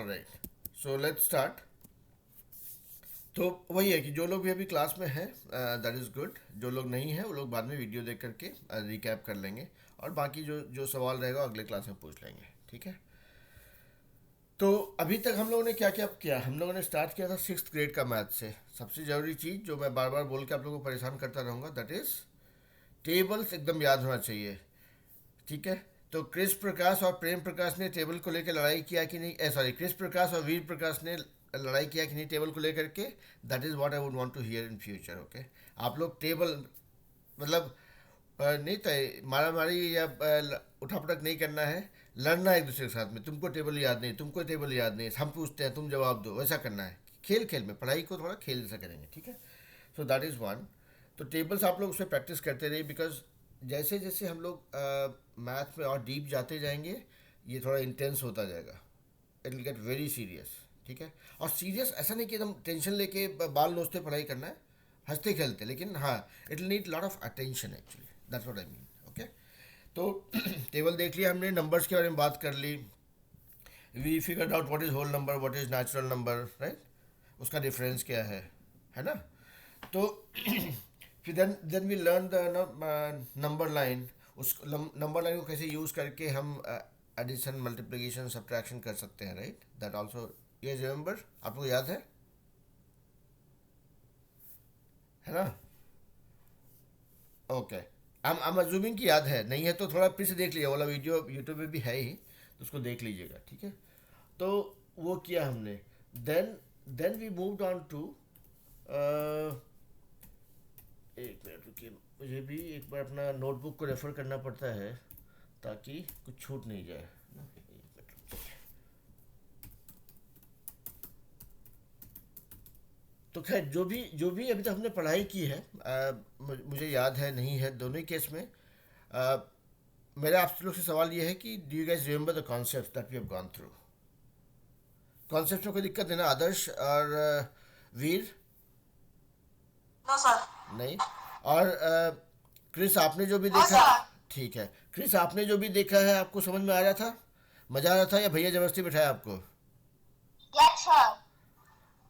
Alright, so let's start. तो वही है कि जो लोग भी अभी क्लास में हैं दैट इज़ गुड, जो लोग नहीं हैं वो लोग बाद में वीडियो देख करके रिकैप कर लेंगे, और बाकी जो जो सवाल रहेगा अगले क्लास में पूछ लेंगे, ठीक है। तो अभी तक हम लोगों ने क्या क्या किया, हम लोगों ने स्टार्ट किया था 6th ग्रेड का मैथ से। सबसे ज़रूरी चीज़ जो मैं बार बार बोल के आप लोगों को परेशान करता रहूँगा, दैट इज़ टेबल्स एकदम याद होना चाहिए, ठीक है। तो कृष्ण प्रकाश और प्रेम प्रकाश ने टेबल को लेकर लड़ाई किया कि नहीं, सॉरी, कृष्ण प्रकाश और वीर प्रकाश ने लड़ाई किया कि नहीं टेबल को लेकर के। That is what I would want to hear in future, okay. आप लोग टेबल मतलब नहीं तो मारा मारी या उठापटक नहीं करना है, लड़ना है एक दूसरे के साथ में। तुमको टेबल याद नहीं, तुमको टेबल याद नहीं, हम पूछते हैं तुम जवाब दो, वैसा करना है। खेल खेल में पढ़ाई को थोड़ा खेल जैसा करेंगे, ठीक है। So that is one. तो टेबल्स आप लोग उसमें प्रैक्टिस करते रहिए, बिकॉज जैसे जैसे हम लोग मैथ में और डीप जाते जाएंगे ये थोड़ा इंटेंस होता जाएगा, it will get very serious, ठीक है। और सीरियस ऐसा नहीं कि एकदम टेंशन लेके बाल नोचते पढ़ाई करना है, हंसते खेलते, लेकिन हाँ it will need lot of attention actually, that's what I mean, okay. तो टेबल देख लिया हमने, नंबर्स के बारे में बात कर ली, we figured out what is whole number, what is natural number, right, उसका डिफरेंस क्या है ना। तो फिर then we learn the number line, उस नंबर लाइन को कैसे यूज़ करके हम एडिशन मल्टीप्लिकेशन सब्ट्रैक्शन कर सकते हैं, राइट, दैट आल्सो ये रिमेंबर, आपको याद है ना। ओके, I'm अज्यूमिंग कि याद है, नहीं है तो थोड़ा फिर से देख लीजिए, वाला वीडियो यूट्यूब पे भी है ही, तो उसको देख लीजिएगा, ठीक है। तो वो किया हमने, then then we moved on to, एक मिनट रुकिए, मुझे भी एक बार अपना नोटबुक को रेफर करना पड़ता है ताकि कुछ छूट नहीं जाए ना। एक मिनट रुकिए। तो खैर जो भी अभी तक हमने पढ़ाई की है, मुझे याद है नहीं है, दोनों ही केस में आ, मेरा आप लोग से सवाल ये है कि do you guys remember the concept that we have gone through. Concept में कोई दिक्कत है ना, आदर्श और वीर? No sir. नहीं। और क्रिस आपने जो भी नो देखा, सर। ठीक है, क्रिस आपने जो भी देखा है आपको समझ में आ रहा था, मजा आ रहा था, या भैया जबरदस्ती बिठाया आपको? Yes sir.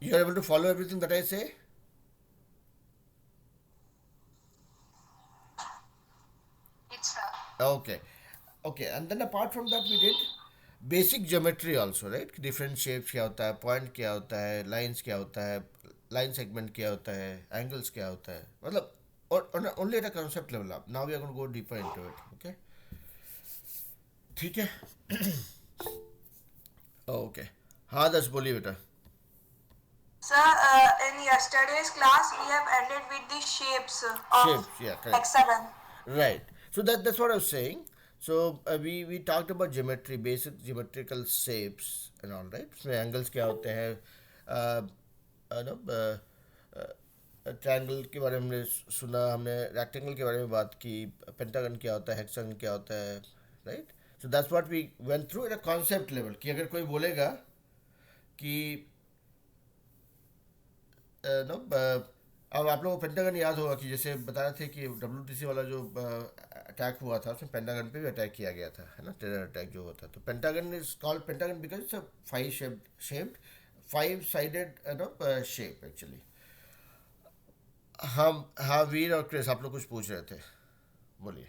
You are able to follow everything that I say? It's sir. Okay, okay, and then apart from that we did basic geometry also, right? Different shapes क्या होता है, पॉइंट क्या होता है, लाइंस क्या होता है, लाइन सेगमेंट क्या होता है, एंगल्स क्या होता है, मतलब और only at a concept level up. Now we are going to go deeper into it, okay? ठीक है। ओके, हाँ दस बोलिए बेटा। Sir, in yesterday's class, we have ended with the shapes of Shapes, yeah, correct. hexagon. Right. So that's what I was saying. So we talked about geometry, basic geometrical shapes and all, right? उसमें angles क्या होते हैं, no triangle के बारे में हमने सुना, हमने रेक्टेंगल के बारे में बात की, पेंटागन क्या होता है, हेक्सागन क्या होता है, right. So that's what we went through at a concept level, कि अगर कोई बोलेगा कि नो, अब आप लोगों को पेंटागन याद होगा कि जैसे बता रहे थे कि WTC वाला जो अटैक हुआ था उसमें पेंटागन पे भी अटैक किया गया था, है ना, टेरर अटैक जो होता है। तो pentagon is called pentagon because it's a shaped, five sided no shape actually. हम हाँ, वीर और क्रिस आप लोग कुछ पूछ रहे थे, बोलिए।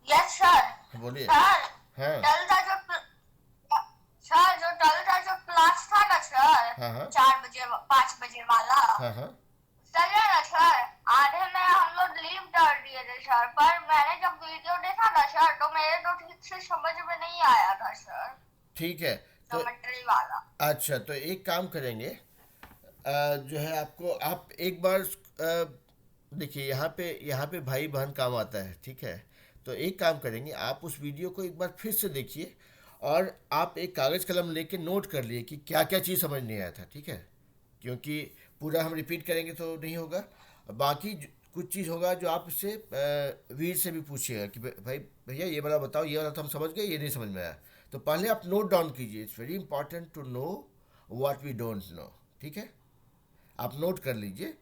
Yes, sir. बोलिए। Sir, हाँ कल का जो सर जो कल का जो क्लास था ना सर, हाँ हाँ 4 बजे 5 बजे वाला, हाँ हाँ। सर है ना सर, आधे में हम लोग लीव कर दिए थे सर, पर मैंने जब वीडियो देखा ना सर तो मेरे तो ठीक से समझ में नहीं आया था सर, ठीक है। तो ज्योमेट्री वाला। अच्छा, तो एक काम करेंगे, जो है आपको, आप एक बार देखिए, यहाँ पे भाई बहन काम आता है, ठीक है। तो एक काम करेंगे, आप उस वीडियो को एक बार फिर से देखिए, और आप एक कागज़ कलम लेके नोट कर लिए कि क्या क्या चीज़ समझ नहीं आया था, ठीक है। क्योंकि पूरा हम रिपीट करेंगे तो नहीं होगा, बाकी कुछ चीज़ होगा जो आप इससे वीर से भी पूछिएगा कि भाई भैया ये वाला बताओ, ये वाला तो हम समझ गए, ये नहीं समझ में आया। तो पहले आप नोट डाउन कीजिए, it's very important to know what we don't know, ठीक है। आप नोट कर लीजिए,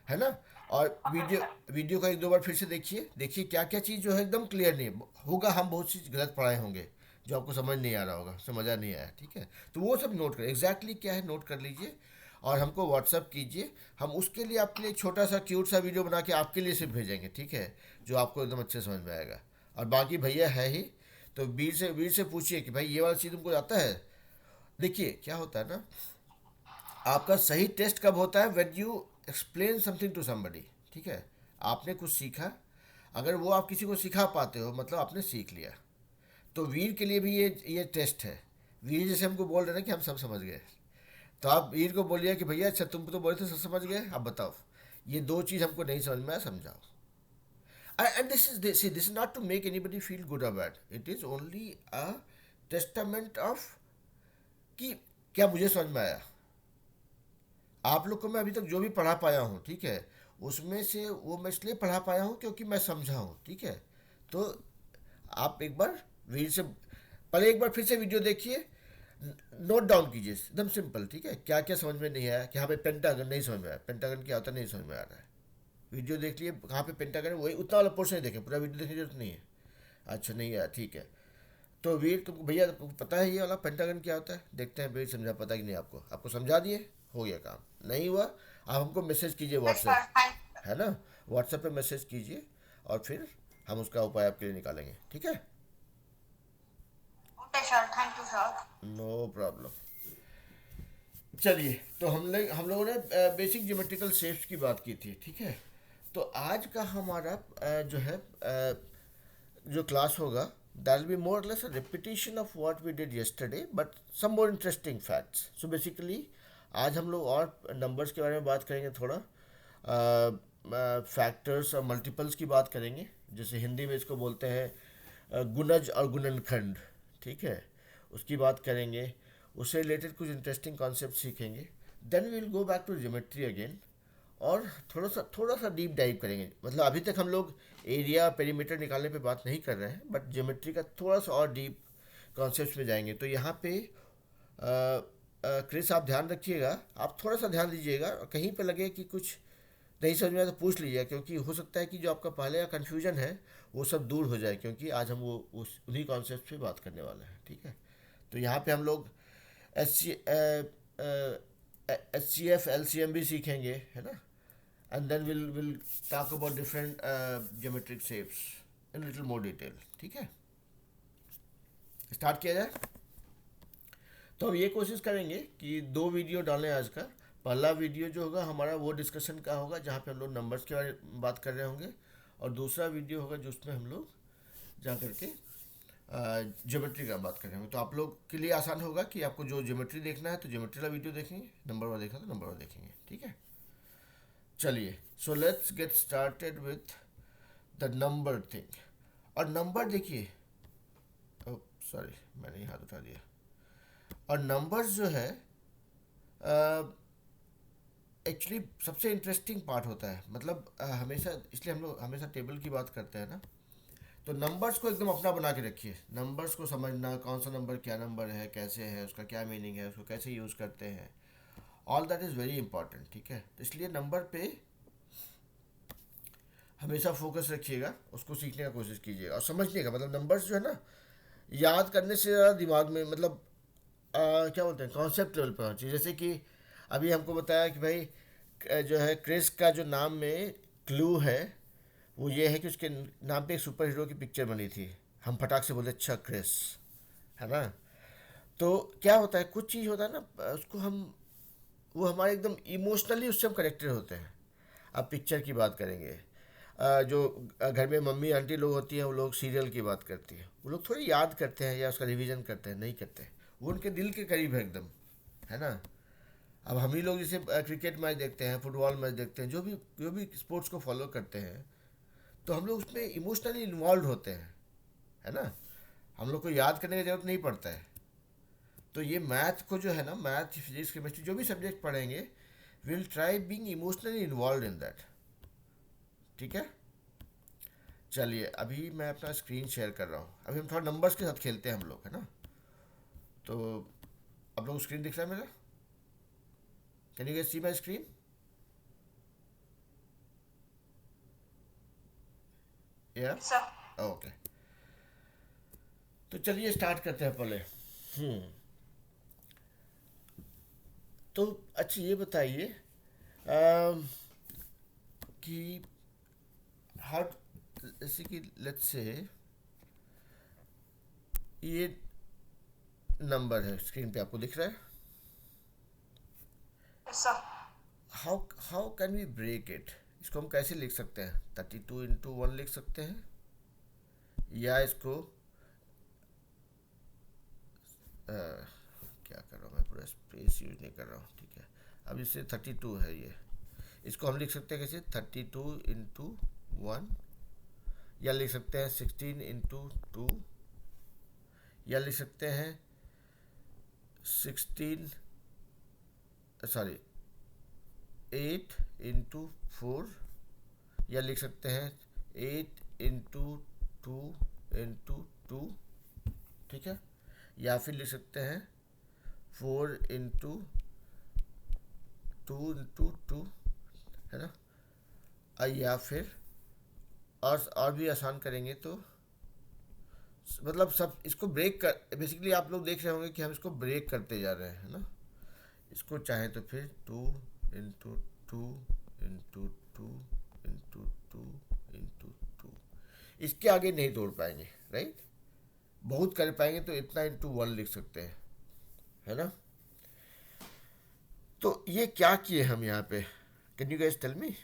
है ना। और वीडियो का एक दो बार फिर से देखिए, देखिए क्या क्या चीज़ जो है एकदम क्लियर नहीं है, होगा हम बहुत सी गलत पढ़ाए होंगे, जो आपको समझ नहीं आ रहा होगा, समझा नहीं आया, ठीक है। तो वो सब नोट करें, एग्जैक्टली क्या है नोट कर लीजिए और हमको व्हाट्सअप कीजिए। हम उसके लिए आपके लिए एक छोटा सा क्यूट सा वीडियो बना के आपके लिए सिर्फ भेजेंगे, ठीक है, जो आपको एकदम अच्छे समझ में आएगा। और बाकी भैया है ही, तो वीर से पूछिए कि भाई ये वाला चीज़ तुमको आता है। देखिए क्या होता है ना, आपका सही टेस्ट कब होता है, when you explain something to somebody, ठीक है। आपने कुछ सीखा, अगर वो आप किसी को सिखा पाते हो मतलब आपने सीख लिया। तो वीर के लिए भी ये टेस्ट है। वीर जैसे हमको बोल रहे हैं ना कि हम सब समझ गए, तो आप वीर को बोलिए कि भैया अच्छा तुम तो बोले थे सब समझ गए, अब बताओ ये दो चीज़ हमको नहीं समझ में आया, समझाओ। And this is not to make anybody feel good or bad. It is only a testament of कि क्या मुझे समझ में आया। आप लोग को मैं अभी तक जो भी पढ़ा पाया हूँ, ठीक है, उसमें से वो मैं इसलिए पढ़ा पाया हूँ क्योंकि मैं समझा हूँ, ठीक है। तो आप एक बार वीर से पहले एक बार फिर से वीडियो देखिए, नोट डाउन कीजिए एकदम सिंपल, ठीक है, क्या क्या समझ में नहीं आया। कि हाँ भाई पेंटागन नहीं समझ में आया, पेंटागन क्या होता है नहीं समझ में आ रहा है, वीडियो देख लिए कहाँ पे पेंटागन है, वही उतना वाला पोर्शन ही देखें, पूरा वीडियो देखने की जरूरत नहीं है। अच्छा नहीं आया, ठीक है। तो वीर तुमको भैया तुमको पता है ये वाला पेंटागन क्या होता है, देखते हैं वीर समझा पता कि नहीं आपको, आपको समझा दिए, हो गया काम। नहीं हुआ आप हमको मैसेज कीजिए यस व्हाट्सएप, सर, थैंक है ना, व्हाट्सएप पे मैसेज कीजिए और फिर हम उसका उपाय आपके लिए निकालेंगे, ठीक है। Okay sir, thank you sir. No problem. चलिए, तो हम लोगों ने बेसिक ज्योमेट्रिकल शेप्स की बात की थी, ठीक है। तो आज का हमारा जो है जो क्लास होगा, that will be more less repetition of what we did yesterday but some more interesting facts. So basically आज हम लोग और नंबर्स के बारे में बात करेंगे, थोड़ा फैक्टर्स और मल्टीपल्स की बात करेंगे, जैसे हिंदी में इसको बोलते हैं गुणज और गुणनखंड, ठीक है, उसकी बात करेंगे। उससे रिलेटेड कुछ इंटरेस्टिंग कॉन्सेप्ट सीखेंगे। Then we will go back to geometry again और थोड़ा सा डीप डाइव करेंगे। मतलब अभी तक हम लोग एरिया पेरीमीटर निकालने पे बात नहीं कर रहे हैं, बट ज्योमेट्री का थोड़ा सा और डीप कॉन्सेप्ट में जाएंगे। तो यहाँ पे क्रिस आप ध्यान रखिएगा, आप थोड़ा सा ध्यान दीजिएगा, और कहीं पे लगे कि कुछ नहीं समझ में आया तो पूछ लीजिएगा, क्योंकि हो सकता है कि जो आपका पहले का कन्फ्यूजन है वो सब दूर हो जाए, क्योंकि आज हम वो उन्हीं कॉन्सेप्ट पे बात करने वाले हैं, ठीक है। तो यहाँ पे हम लोग S C H C F L C M भी सीखेंगे, है ना। And then will talk about different geometric shapes in little more detail, ठीक है। स्टार्ट किया जाए। तो हम ये कोशिश करेंगे कि दो वीडियो डालें आज का। पहला वीडियो जो होगा हमारा वो डिस्कशन का होगा, जहाँ पे हम लोग नंबर्स के बारे में बात कर रहे होंगे, और दूसरा वीडियो होगा जो उसमें हम लोग जा करके ज्योमेट्री का बात करेंगे। तो आप लोग के लिए आसान होगा कि आपको जो ज्योमेट्री देखना है तो ज्योमेट्री का वीडियो देखेंगे, नंबर वाला देखना तो नंबर वाला देखेंगे, ठीक है। चलिए, so let's get started with the number thing. और नंबर देखिए, सॉरी मैंने ही हाथ उठा दिया। और नंबर्स जो है एक्चुअली सबसे इंटरेस्टिंग पार्ट होता है। मतलब हमेशा, इसलिए हम लोग हमेशा टेबल की बात करते हैं ना। तो नंबर्स को एकदम अपना बना के रखिए, नंबर्स को समझना, कौन सा नंबर क्या नंबर है, कैसे है, उसका क्या मीनिंग है, उसको कैसे यूज़ करते हैं, all that is very important, ठीक है। तो इसलिए नंबर पे हमेशा फोकस रखिएगा, उसको सीखने का कोशिश कीजिएगा और समझने का। मतलब नंबर्स जो है ना, याद करने से ज़्यादा दिमाग में, मतलब क्या बोलते हैं, कॉन्सेप्ट लेवल पर होना चाहिए। जैसे कि अभी हमको बताया कि भाई जो है क्रिस का जो नाम में क्लू है वो ये है कि उसके नाम पे एक सुपर हीरो की पिक्चर बनी थी। हम फटाक से बोले अच्छा क्रिस, है ना। तो क्या होता है, कुछ चीज़ होता है ना, उसको हम, वो हमारे एकदम इमोशनली उससे हम कनेक्टेड होते हैं। अब पिक्चर की बात करेंगे, जो घर में मम्मी आंटी लोग होती हैं वो लोग सीरियल की बात करती हैं, वो लोग थोड़ी याद करते हैं या उसका रिवीजन करते हैं, नहीं करते। वो उनके दिल के करीब है एकदम, है ना। अब हम ही लोग जैसे क्रिकेट मैच देखते हैं, फुटबॉल मैच देखते हैं, जो भी स्पोर्ट्स को फॉलो करते हैं, तो हम लोग उसमें इमोशनली इन्वॉल्व होते हैं, है ना। हम लोग को याद करने की ज़रूरत नहीं पड़ता है। तो ये मैथ को जो है ना, मैथ फिजिक्स केमिस्ट्री जो भी सब्जेक्ट पढ़ेंगे, will try being emotionally involve in that, ठीक है। चलिए, अभी मैं अपना स्क्रीन शेयर कर रहा हूँ। अभी हम थोड़ा नंबर्स के साथ खेलते हैं हम लोग, है ना। तो आप लोग स्क्रीन दिख रहा है मेरा? Can you guess see my screen? Yeah sir. Okay. तो चलिए स्टार्ट करते हैं पहले। तो अच्छा ये बताइए अम, कि हाउ, जैसे कि लेट्स से ये नंबर है स्क्रीन पे आपको दिख रहा है। ऐसा। How how can we break it? इसको हम कैसे लिख सकते हैं? 32 into 1 लिख सकते हैं, या इसको क्या कर रहा हूँ मैं, पूरा स्पेस यूज नहीं कर रहा हूँ, ठीक है। अब इससे 32 है ये, इसको हम लिख सकते हैं कैसे? 32 into 1, या लिख सकते हैं 16 into 2, या लिख सकते हैं 16, सॉरी 8 into 4, या लिख सकते हैं 8 into 2 into 2, ठीक है। या फिर लिख सकते हैं 4 into 2 into 2, है ना। या फिर और भी आसान करेंगे तो मतलब सब इसको ब्रेक कर, बेसिकली आप लोग देख रहे होंगे कि हम इसको ब्रेक करते जा रहे हैं, है ना। इसको चाहे तो फिर 2 into 2 into 2 into 2 इसके आगे नहीं तोड़ पाएंगे, राइट। बहुत कर पाएंगे तो इतना into 1 लिख सकते हैं, है ना। तो ये क्या किए हम यहाँ पे? Can you guys tell me?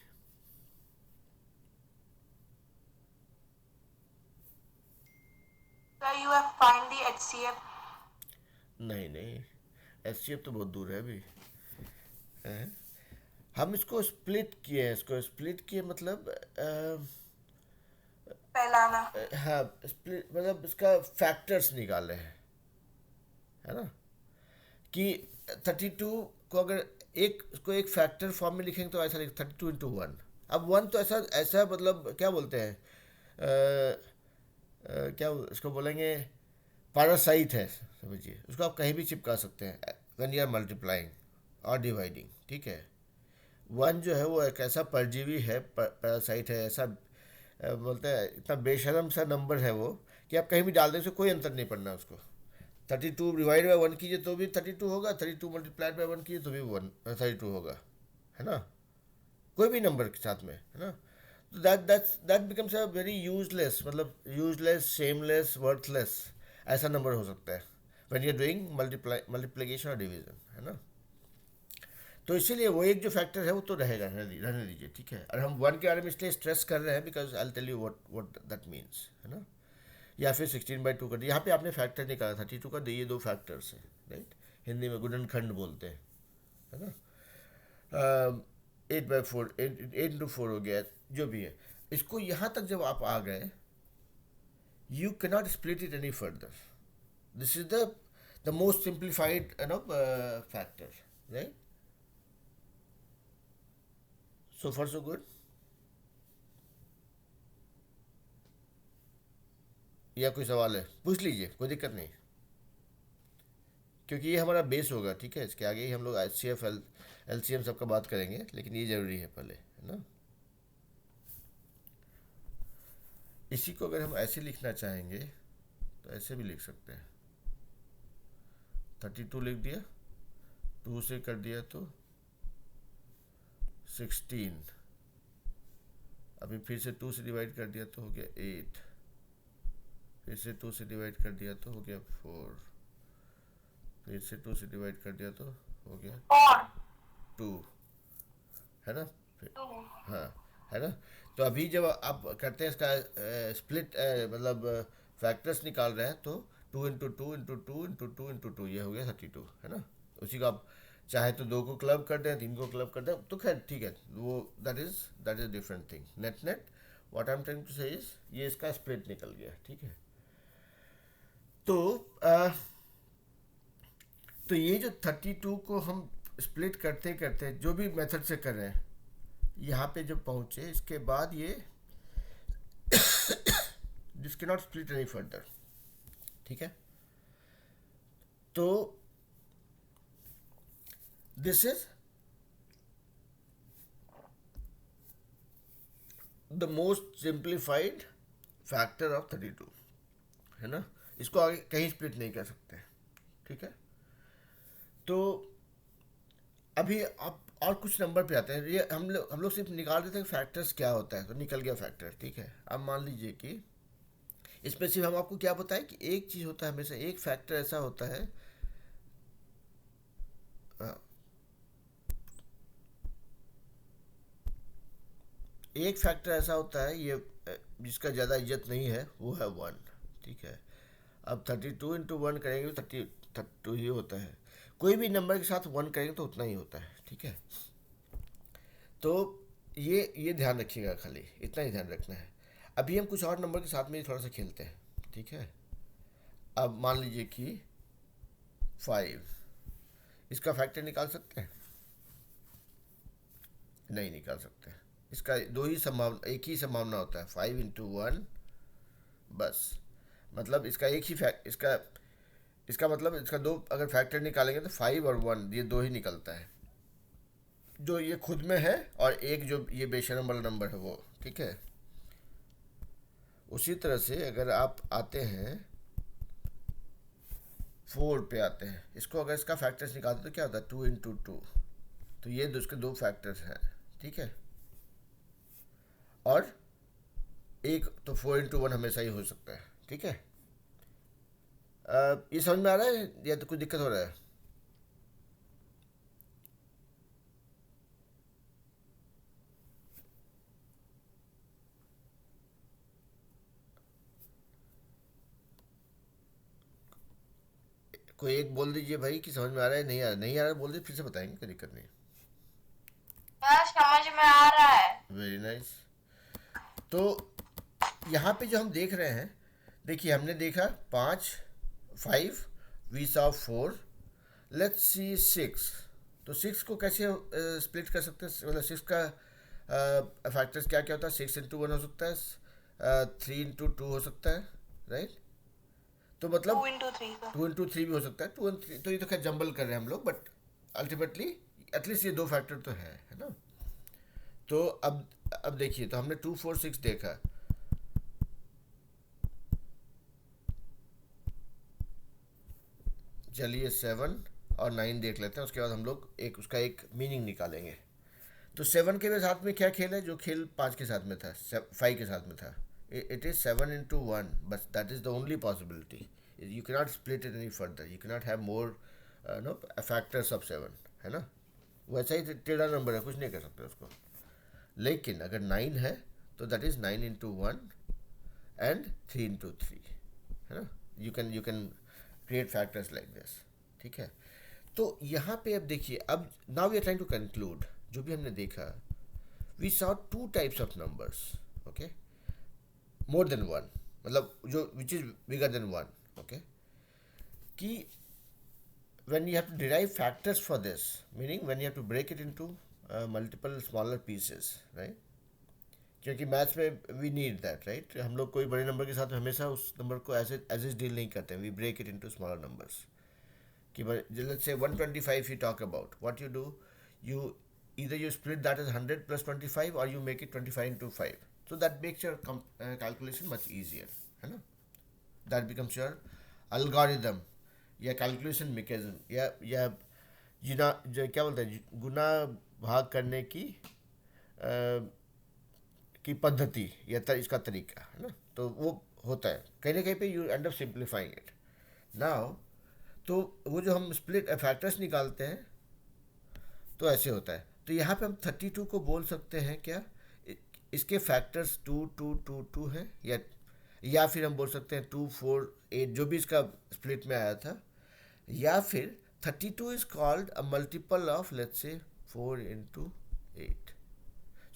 So you have find the HCF. नहीं नहीं, एच तो बहुत दूर है अभी, है? हम इसको स्प्लिट किए हैं, इसको स्प्लिट किए मतलब फैलाना। हाँ स्प्लिट मतलब इसका फैक्टर्स निकाले हैं, है ना। कि 32 को अगर एक उसको एक फैक्टर फॉर्म में लिखेंगे तो ऐसा लिख 32 into 1। अब 1 तो ऐसा ऐसा मतलब क्या बोलते हैं, क्या इसको बोलेंगे, पैरासाइट है, समझिए। उसको आप कहीं भी चिपका सकते हैं व्हेन यू आर मल्टीप्लाइंग और डिवाइडिंग, ठीक है। 1 जो है वो एक ऐसा परजीवी है, पैरासाइट है, ऐसा बोलते हैं, इतना बेशरम सा नंबर है वो कि आप कहीं भी डाल दें, उसको कोई अंतर नहीं पड़ना उसको। 32 डिवाइड बाई 1 कीजिए तो भी 32 होगा, 32 मल्टीप्लाइड बाई 1 कीजिए तो भी 32 होगा, है ना। कोई भी नंबर के साथ में, है ना। तो that becomes a very useless, मतलब यूजलेस, शेमलेस, वर्थलेस ऐसा नंबर हो सकता है when you are doing multiplication और डिवीजन, है ना। तो इसीलिए वो एक जो फैक्टर है वो तो रहेगा, रहने दीजिए, ठीक है। और हम 1 के बारे में इसलिए स्ट्रेस कर रहे हैं because I tell you what that means, है ना। या फिर 16/2 कर दिया, यहाँ पे आपने फैक्टर निकाला 32 का, ये 2 फैक्टर्स हैं, राइट। हिंदी में गुणनखंड बोलते हैं, है ना। 8/4, 8 into 4 हो गया, जो भी है। इसको यहाँ तक जब आप आ गए, you cannot split it any further. This is the most simplified factor, right. So far so good. या कोई सवाल है पूछ लीजिए, कोई दिक्कत नहीं, क्योंकि ये हमारा बेस होगा, ठीक है। इसके आगे ही हम लोग H C F L C M सबका बात करेंगे, लेकिन ये ज़रूरी है पहले, है ना। इसी को अगर हम ऐसे लिखना चाहेंगे तो ऐसे भी लिख सकते हैं। 32 लिख दिया, 2 से कर दिया तो 16, अभी फिर से 2 से डिवाइड कर दिया तो हो गया 8, फिर से 2 से डिवाइड कर दिया तो हो गया 4, फिर से 2 से डिवाइड कर दिया तो हो गया और 2, है ना। फिर 2। हाँ, है ना। तो अभी जब आप करते हैं इसका स्प्लिट मतलब फैक्टर्स निकाल रहे हैं तो 2 into 2 into 2 into 2 into 2 ये हो गया 32, है ना। उसी को आप चाहे तो 2 को क्लब कर दें, 3 को क्लब कर दें, तो खैर ठीक है, वो that is different thing. Net net what I am trying to say is ये इसका स्प्लिट निकल गया, ठीक है। तो तो ये जो 32 को हम स्प्लिट करते करते जो भी मेथड से कर रहे हैं, यहाँ पे जब पहुँचे इसके बाद ये दिस के नॉट स्प्लिट एनी फर्दर, ठीक है। तो this is the most simplified factor of 32, है ना। इसको आगे कहीं स्प्लिट नहीं कर सकते, ठीक है। तो अभी आप और कुछ नंबर पे आते हैं। ये हम लोग सिर्फ निकाल देते हैं फैक्टर्स क्या होता है, तो निकल गया फैक्टर, ठीक है। अब मान लीजिए कि इसमें सिर्फ हम आपको क्या बताएं कि एक चीज़ होता है, हमेशा एक फैक्टर ऐसा होता है, एक फैक्टर ऐसा होता है ये जिसका ज़्यादा इज्जत नहीं है, वो है 1, ठीक है। अब 32 इंटू 1 करेंगे तो 32 ही होता है। कोई भी नंबर के साथ 1 करेंगे तो उतना ही होता है, ठीक है। तो ये ध्यान रखिएगा, खाली इतना ही ध्यान रखना है। अभी हम कुछ और नंबर के साथ में थोड़ा सा खेलते हैं, ठीक है। अब मान लीजिए कि 5, इसका फैक्टर निकाल सकते हैं? नहीं निकाल सकते। इसका एक ही संभावना होता है, 5 इंटू 1, बस। मतलब इसका एक ही इसका मतलब इसका दो अगर फैक्टर निकालेंगे तो 5 और 1 ये दो ही निकलता है, जो ये खुद में है, और एक जो ये बेशरम वाला नंबर है वो, ठीक है। उसी तरह से अगर आप आते हैं 4 पे आते हैं, इसको अगर इसका फैक्टर्स निकालते तो क्या होता है, 2 इंटू 2, तो ये उसके दो फैक्टर्स हैं, ठीक है। और एक तो 4 इंटू 1 हमेशा ही हो सकता है, ठीक है। ये समझ में आ रहा है या तो कुछ दिक्कत हो रहा है? कोई एक बोल दीजिए भाई कि समझ में आ रहा है, नहीं आ रहा, नहीं आ रहा बोल दीजिए, फिर से बताएंगे, कोई दिक्कत नहीं। यार समझ में आ रहा है। Very nice. तो यहाँ पे जो हम देख रहे हैं, देखिए हमने देखा 5, 5, वी सॉ 4, लेट्स सी 6। तो 6 को कैसे स्प्लिट कर सकते हैं, मतलब 6 का फैक्टर्स क्या क्या होता है? 6 इंटू 1 हो सकता है, 3 इंटू 2 हो सकता है, राइट। तो मतलब 2 इंटू 3 का। 2 इंटू 3 भी हो सकता है, 2 तो ये तो खैर जंबल कर रहे हैं हम लोग, बट अल्टीमेटली एटलीस्ट ये दो फैक्टर तो है ना। तो अब देखिए, तो हमने 2, 4, 6 देखा। चलिए 7 और 9 देख लेते हैं, उसके बाद हम लोग उसका एक मीनिंग निकालेंगे। तो 7 के साथ में क्या खेल है, जो खेल 5 के साथ में था, 5 के साथ में था? इट इज़ 7 इंटू 1, बस that is the only possibility. You cannot split it any further, you cannot have more no factors of 7, है ना। वैसा ही टेढ़ा नंबर है, कुछ नहीं कर सकते उसको। लेकिन अगर 9 है तो that is 9 into 1 and 3 into 3, है ना। You can create factors like this, ठीक है। तो यहाँ पे अब देखिए, अब now we are trying to conclude जो भी हमने देखा। We saw 2 types of numbers, okay, more than 1, मतलब जो which is bigger than 1, okay, कि when you have to derive factors for this, meaning when you have to break it into multiple smaller pieces, right? क्योंकि maths में we need that, right. हम लोग कोई बड़े number के साथ हमेशा उस नंबर को एज इज डील नहीं करते, we break it into smaller numbers. कि let's say 125 you talk about, what you do, you either you split that as 100 plus 25 or you make it 25 into 5, so that makes your calculation much easier, है ना। that becomes your algorithm या calculation mechanism या जिना जो क्या बोलते हैं, गुना भाग करने की पद्धति या इसका तरीका, है ना। तो वो होता है कहीं ना कहीं पे, you and up simplifying it now. तो वो जो हम स्प्लिट फैक्टर्स निकालते हैं तो ऐसे होता है। तो यहाँ पे हम 32 को बोल सकते हैं क्या, इसके फैक्टर्स 2, 2, 2, 2 हैं, या फिर हम बोल सकते हैं 2, 4, 8 जो भी इसका स्प्लिट में आया था, या फिर 32 is called a multiple of let's say 4 into 8।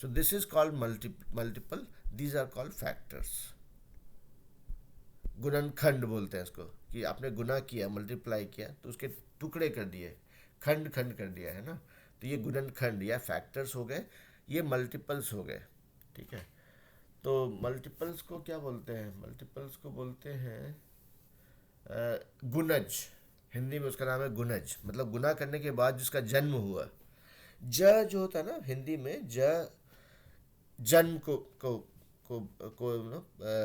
So this is called multiple, these are called factors. गुणनखंड बोलते हैं इसको, कि आपने गुना किया, मल्टीप्लाई किया तो उसके टुकड़े कर दिए, खंड खंड कर दिया, है ना। तो ये गुणनखंड या फैक्टर्स हो गए, ये मल्टीपल्स हो गए, ठीक है। तो मल्टीपल्स को क्या बोलते हैं, मल्टीपल्स को बोलते हैं गुणज। हिंदी में उसका नाम है गुणज, मतलब गुना करने के बाद जिसका जन्म हुआ। ज जो होता है ना हिंदी में, जन्म को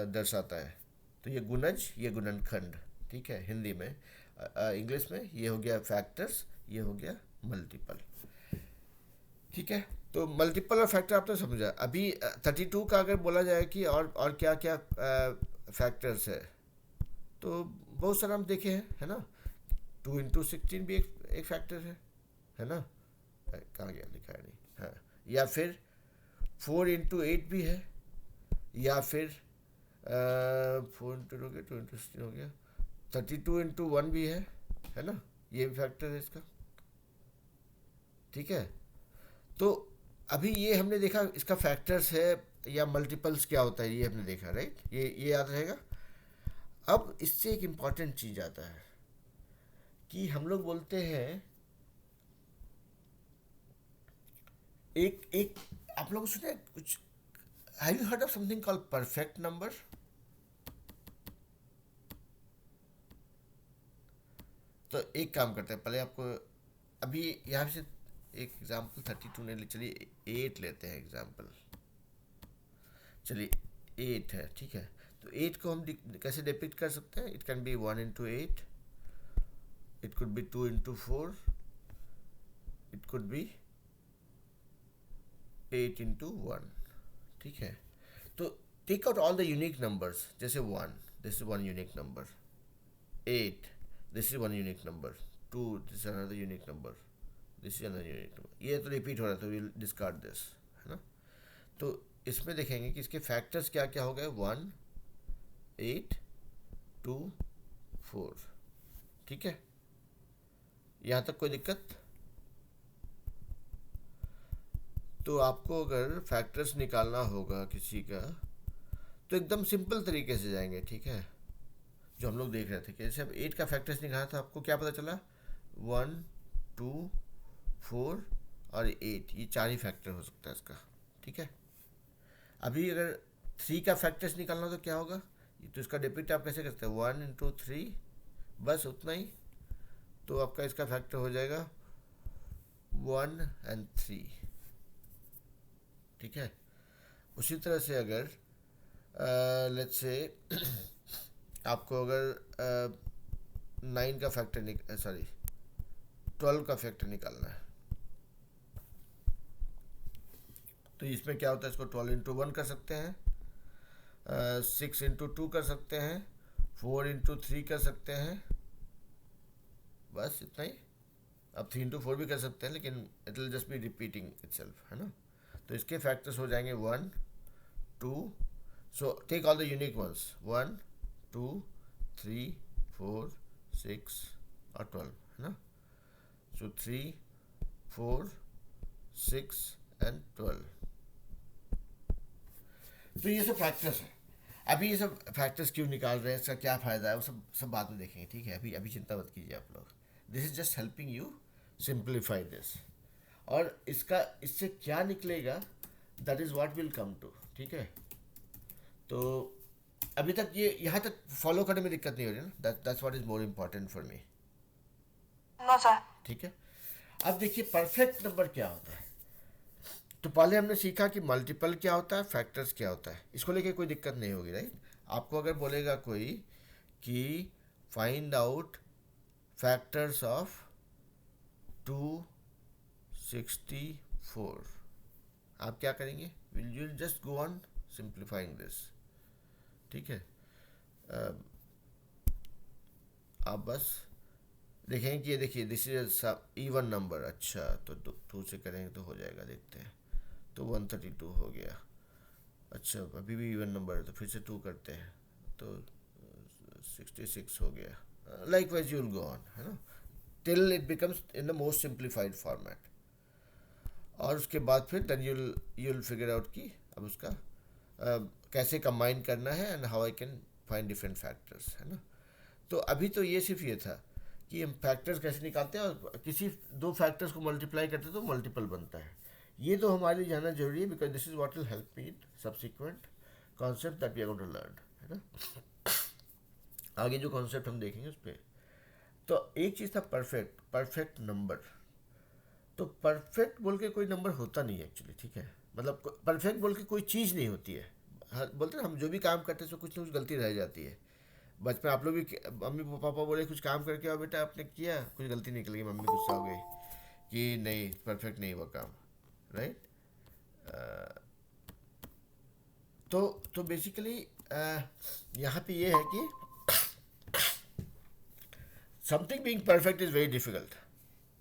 दर्शाता है। तो ये गुणज, ये गुणनखंड, ठीक है, हिंदी में। इंग्लिश में ये हो गया फैक्टर्स, ये हो गया मल्टीपल। ठीक है, तो मल्टीपल और फैक्टर आपने समझा। अभी 32 का अगर बोला जाए कि और क्या क्या फैक्टर्स है, तो बहुत सारा हम देखे हैं, है ना। 2 into 16 भी एक फैक्टर है ना। कहाँ गया, लिखा है नहीं, हाँ। या फिर 4 into 8 भी है, या फिर 4 into हो गया, 2 into 16 हो गया, 32 into 1 भी है ना, ये भी फैक्टर है इसका। ठीक है, तो अभी ये हमने देखा इसका फैक्टर्स है या मल्टीपल्स क्या होता है, ये हमने देखा, राइट। ये याद रहेगा। अब इससे एक इम्पॉर्टेंट चीज़ आता है कि हम लोग बोलते हैं एक एक आप लोग सुने कुछ, have you heard of something called perfect number? तो एक काम करते हैं, पहले आपको अभी यहाँ से एक एग्जाम्पल 32 ने, चलिए 8 लेते हैं एग्जाम्पल। चलिए 8 है, ठीक है। तो 8 को हम कैसे डिपिक्ट कर सकते हैं? It can be 1 into 8, it could be 2 into 4, it could be 8 into 1। ठीक है, तो take out all the unique numbers, जैसे 1, this is 1 unique number, 8, this is 1 unique number, 2, this is another unique number, this is another unique number. ये तो repeat हो रहा है, तो विल डिस्कार्ड दिस, है ना। तो इसमें देखेंगे कि इसके फैक्टर्स क्या क्या हो गए, 1, 8, 2, 4। ठीक है, यहाँ तक कोई दिक्कत? तो आपको अगर फैक्टर्स निकालना होगा किसी का, तो एकदम सिंपल तरीके से जाएंगे, ठीक है। जो हम लोग देख रहे थे कि जैसे अब 8 का फैक्टर्स निकाला था, आपको क्या पता चला, 1, 2, 4 और 8, ये 4 ही फैक्टर हो सकता है इसका। ठीक है, अभी अगर 3 का फैक्टर्स निकालना हो तो क्या होगा, तो इसका डिपिक्ट आप कैसे करते हैं, 1 into 3, बस उतना ही। तो आपका इसका फैक्टर हो जाएगा 1 and 3। ठीक है, उसी तरह से अगर लेट्स से आपको अगर 9 का फैक्टर सॉरी 12 का फैक्टर निकालना है, तो इसमें क्या होता है, इसको 12 into 1 कर सकते हैं, 6 into 2 कर सकते हैं, 4 into 3 कर सकते हैं, बस इतना ही। अब 3 into 4 भी कर सकते हैं, लेकिन it will just be repeating itself, है ना। तो इसके फैक्टर्स हो जाएंगे 1, 2, so take all the unique ones, 1, 2, 3, 4, 6 और 12, है ना। सो 3, 4, 6 and 12। तो ये सब फैक्टर्स है। अभी ये सब फैक्टर्स क्यों निकाल रहे हैं, इसका क्या फ़ायदा है, वो सब सब बाद में देखेंगे, ठीक है। अभी अभी चिंता मत कीजिए आप लोग, this is just helping you simplify this. और इसका इससे क्या निकलेगा, that is what will come to, ठीक है। तो अभी तक ये यहाँ तक फॉलो करने में दिक्कत नहीं हो रही ना, that's what is more important for me. No sir. ठीक है, अब देखिए परफेक्ट नंबर क्या होता है। तो पहले हमने सीखा कि मल्टीपल क्या होता है, फैक्टर्स क्या होता है, इसको लेके कोई दिक्कत नहीं होगी, राइट। आपको अगर बोलेगा कोई कि फाइंड आउट फैक्टर्स ऑफ 264, आप क्या करेंगे, will you just go on simplifying this, ठीक है। आप बस देखेंगे कि ये देखिए दिस इज इवन नंबर, अच्छा तो 2 से करेंगे तो हो जाएगा, देखते हैं। तो 132 हो गया, अच्छा अभी भी इवन नंबर है, तो फिर से 2 करते हैं तो 66 हो गया। Likewise you will go on, है ना, till it becomes in the most simplified format. और उसके बाद फिर then you will figure out कि अब उसका कैसे कंबाइन करना है and how I can find different factors, है ना। तो अभी तो ये सिर्फ ये था कि हम फैक्टर्स कैसे निकालते हैं, और किसी 2 फैक्टर्स को मल्टीप्लाई करते हैं तो मल्टीपल बनता है। ये तो हमारे लिए जानना जरूरी है, because this is what will help me in subsequent concept that we are going to learn, है ना। आगे जो कॉन्सेप्ट हम देखेंगे उस पर। तो एक चीज़ था परफेक्ट नंबर। तो परफेक्ट बोल के कोई नंबर होता नहीं है एक्चुअली, ठीक है। मतलब परफेक्ट बोल के कोई चीज़ नहीं होती है। बोलते हैं हम जो भी काम करते हैं उसमें कुछ ना कुछ गलती रह जाती है, बचपन आप लोग भी मम्मी पापा बोले कुछ काम करके आओ बेटा, आपने किया, कुछ गलती निकल गई, मम्मी गुस्सा हो गई कि नहीं परफेक्ट नहीं हुआ काम, राइट। तो बेसिकली यहाँ पे ये है कि something being perfect is very difficult.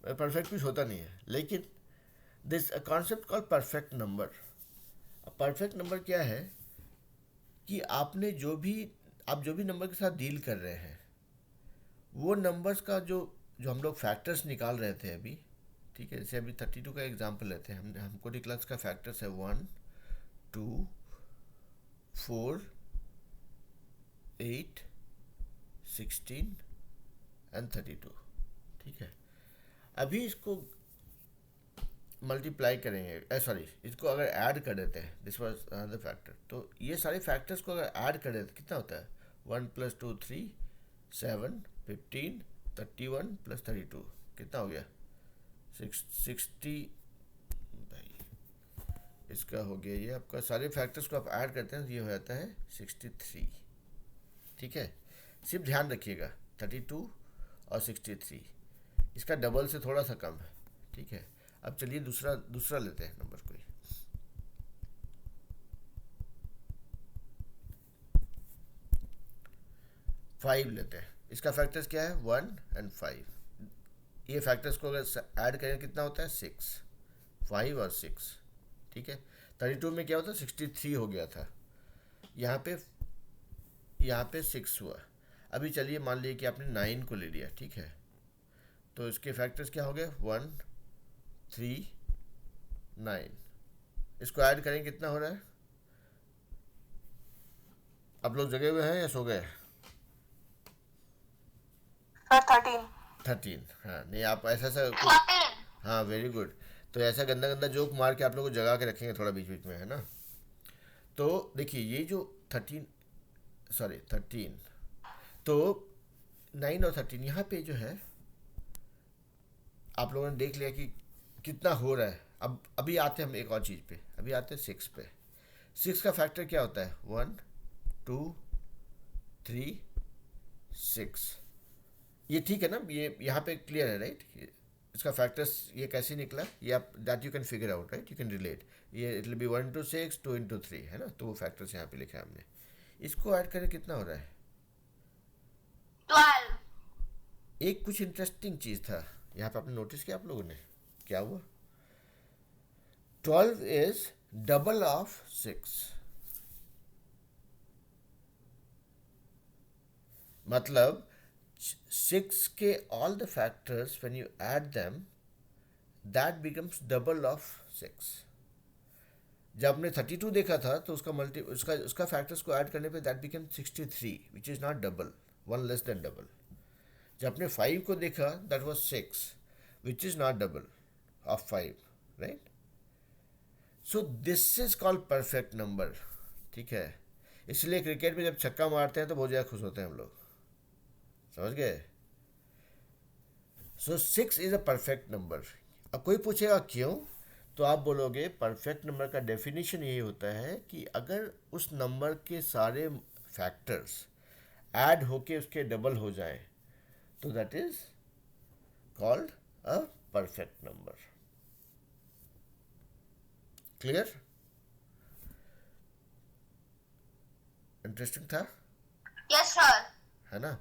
Perfect कुछ होता नहीं है, लेकिन this concept called perfect number. Perfect number क्या है कि आप जो भी नंबर के साथ डील कर रहे हैं, वो नंबर्स का जो जो हम लोग फैक्टर्स निकाल रहे थे अभी, ठीक है, जैसे अभी 32 का एग्जांपल लेते हैं, हमको निकला इसका फैक्टर्स है 1, 2, 4, 8, 16 एंड 32, ठीक है। अभी इसको मल्टीप्लाई करेंगे, सॉरी इसको अगर ऐड कर देते हैं, दिस वाज अनदर फैक्टर, तो ये सारे फैक्टर्स को अगर ऐड कर देते कितना होता है, 1 + 2 3, 7 15 31 + 32 कितना हो गया, 60। भाई इसका हो गया, ये आपका सारे फैक्टर्स को आप ऐड करते हैं तो ये हो जाता है 63, ठीक है। सिर्फ ध्यान रखिएगा 32 और 63 इसका डबल से थोड़ा सा कम है, ठीक है। अब चलिए दूसरा लेते हैं नंबर कोई, फाइव लेते हैं। इसका फैक्टर्स क्या है, 1 और 5। ये फैक्टर्स को अगर ऐड करें कितना होता है, 6, 5 और 6, ठीक है। 32 में क्या होता है, 63 हो गया था, यहाँ पे 6 हुआ। अभी चलिए मान लीजिए कि आपने 9 को ले लिया, ठीक है, तो इसके फैक्टर्स क्या हो गए, 1 3 9। इसको ऐड करें कितना हो रहा है, आप लोग जगे हुए हैं या सो गए, 13। 13, हाँ नहीं आप ऐसा कुछ, 13। हाँ वेरी गुड। तो ऐसा गंदा गंदा जोक मार के आप लोग को जगा के रखेंगे थोड़ा बीच बीच में, है ना। तो देखिए ये जो 13, सॉरी 13, तो 9 और 13 यहाँ पे जो है आप लोगों ने देख लिया कि कितना हो रहा है। अब अभी आते हैं हम एक और चीज़ पे, अभी आते हैं 6 पे। 6 का फैक्टर क्या होता है, 1 2 3 6। ये ठीक है ना, ये यहाँ पे क्लियर है राइट। इसका फैक्टर्स ये कैसे निकला, ये आप that you can figure out right, you can relate. ये it will be 1 to 6 2 into 3 है ना, तो वो फैक्टर्स यहाँ पे लिखा है हमने। इसको ऐड करें कितना हो रहा है, 12। एक कुछ इंटरेस्टिंग चीज़ था यहाँ पे, आपने नोटिस किया आप लोगों ने, क्या हुआ, 12 इज डबल ऑफ 6। मतलब 6 के all the factors when you add them that becomes double of 6। जब हमने 32 देखा था तो उसका फैक्टर्स को ऐड करने पे that become 63 which is not double, one less than double. जब हमने 5 को देखा that was 6 which is not double of 5, right. So this is called perfect number, ठीक है। इसलिए क्रिकेट में जब छक्का मारते हैं तो बहुत ज़्यादा खुश होते हैं हम लोग, समझ गए। सो 6 इज़ अ परफेक्ट नंबर। अब कोई पूछेगा क्यों, तो आप बोलोगे परफेक्ट नंबर का डेफिनेशन यही होता है कि अगर उस नंबर के सारे फैक्टर्स ऐड होके उसके डबल हो जाए तो that is called a perfect number. Clear, interesting था, यस सर। है ना।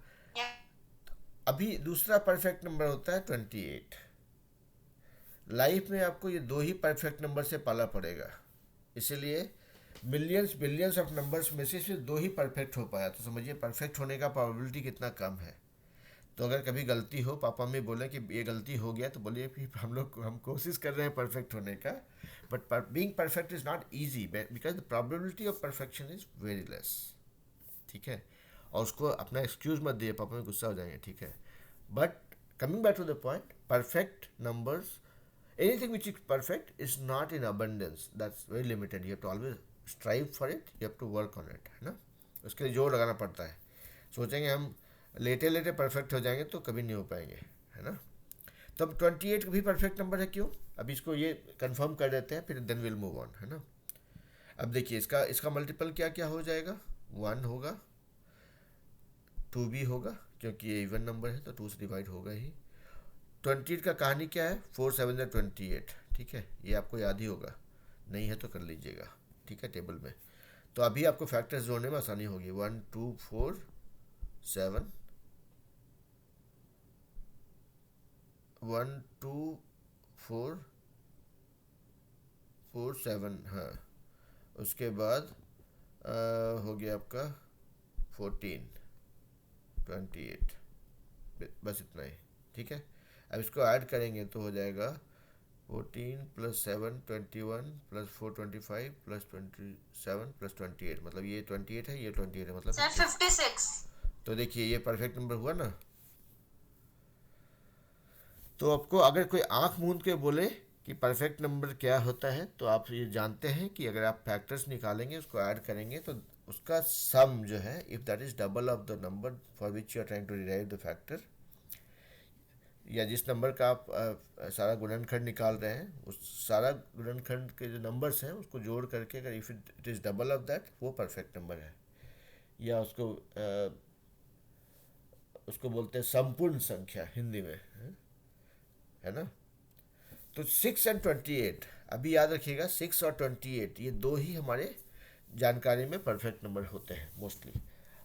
अभी दूसरा परफेक्ट नंबर होता है 28। लाइफ में आपको ये दो ही परफेक्ट नंबर से पाला पड़ेगा, इसीलिए मिलियंस बिलियंस ऑफ नंबर्स में से सिर्फ दो ही परफेक्ट हो पाया, तो समझिए परफेक्ट होने का प्रोबेबिलिटी कितना कम है। तो अगर कभी गलती हो, पापा मम्मी बोले कि ये गलती हो गया, तो बोलिए कि हम कोशिश कर रहे हैं परफेक्ट होने का, but being perfect is not easy because the probability of perfection is very less, ठीक है। और उसको अपना एक्सक्यूज मत दिए, पापा में गुस्सा हो जाएंगे, ठीक है। But coming back to the point, perfect numbers, anything which is perfect is not in abundance, that's very limited, you have to always strive for it, you have to work on it, है ना। उसके लिए जोर लगाना पड़ता है। सोचेंगे हम लेटे लेटे परफेक्ट हो जाएंगे तो कभी नहीं हो पाएंगे, है ना। तो अब 28 भी परफेक्ट नंबर है, क्यों, अभी इसको ये कंफर्म कर देते हैं, फिर देन विल मूव ऑन, है ना। अब देखिए इसका मल्टीपल क्या क्या हो जाएगा, 1 होगा, टू भी होगा क्योंकि ये इवन नंबर है तो टू से डिवाइड होगा ही। 28 का कहानी क्या है, 4 7 28, ठीक है, ये आपको याद ही होगा, नहीं है तो कर लीजिएगा, ठीक है, टेबल में। तो अभी आपको फैक्टर्स जोड़ने में आसानी होगी। 1 2 4 7, 1 2 4 4 7, हाँ। उसके बाद हो गया आपका 14 28, बस इतना ही, ठीक है। अब इसको ऐड करेंगे तो हो जाएगा 14 + 7 21 + 4 25 + 27 + 28, मतलब ये 28 है, ये 28 है, मतलब सर 56। तो देखिए ये परफेक्ट नंबर हुआ ना। तो आपको अगर कोई आंख मूंद के बोले कि परफेक्ट नंबर क्या होता है तो आप ये जानते हैं कि अगर आप फैक्टर्स निकालेंगे उसको ऐड करेंगे तो उसका सम जो है, if that is double of the number for which you are trying to derive the factor, या जिस नंबर का आप सारा गुणनखंड निकाल रहे हैं उस सारा गुणनखंड के जो नंबर्स हैं उसको जोड़ करके अगर if it is double of that, वो परफेक्ट नंबर है। या उसको बोलते हैं संपूर्ण संख्या हिंदी में, है ना। तो 6 और 28 अभी याद रखिएगा, 6 और 28 ये दो ही हमारे जानकारी में परफेक्ट नंबर होते हैं मोस्टली।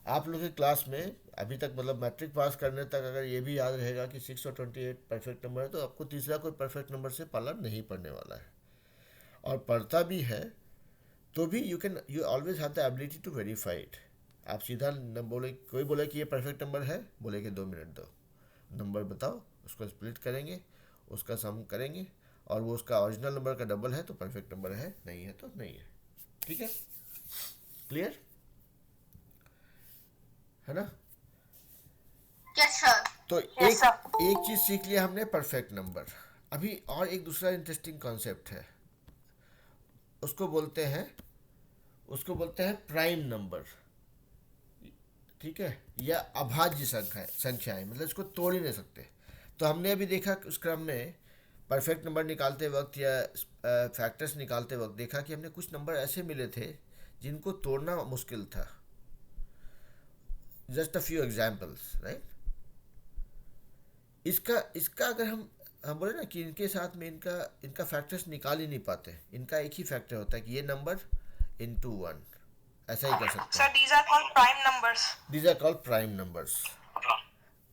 आप लोग की क्लास में अभी तक मतलब मैट्रिक पास करने तक अगर ये भी याद रहेगा कि 6 और 28 परफेक्ट नंबर है तो आपको तीसरा कोई परफेक्ट नंबर से पाला नहीं पड़ने वाला है। और पढ़ता भी है तो भी you always have the ability to verify it. आप सीधा न बोले, कोई बोले कि ये परफेक्ट नंबर है, बोले कि 2 मिनट दो, नंबर बताओ, उसको स्प्लिट करेंगे, उसका सम करेंगे, और वो उसका ओरिजिनल नंबर का डबल है तो परफेक्ट नंबर है, नहीं है तो नहीं है, ठीक है, क्लियर है ना। Yes sir. तो यस सर। एक चीज़ सीख लिया हमने, परफेक्ट नंबर। अभी और एक दूसरा इंटरेस्टिंग कॉन्सेप्ट है, उसको बोलते हैं प्राइम नंबर, ठीक है, या अभाज्य संख्याएं, मतलब इसको तोड़ ही नहीं सकते। तो हमने अभी देखा उस क्रम में परफेक्ट नंबर निकालते वक्त या फैक्टर्स निकालते वक्त देखा कि हमने कुछ नंबर ऐसे मिले थे जिनको तोड़ना मुश्किल था। Just a few examples, right. इसका अगर हम बोले ना कि इनके साथ में इनका फैक्टर्स निकाल ही नहीं पाते, इनका एक ही फैक्टर होता है कि ये नंबर इनटू 1, ऐसा ही कर सकते सर हैं। These are called prime numbers. These are called prime numbers.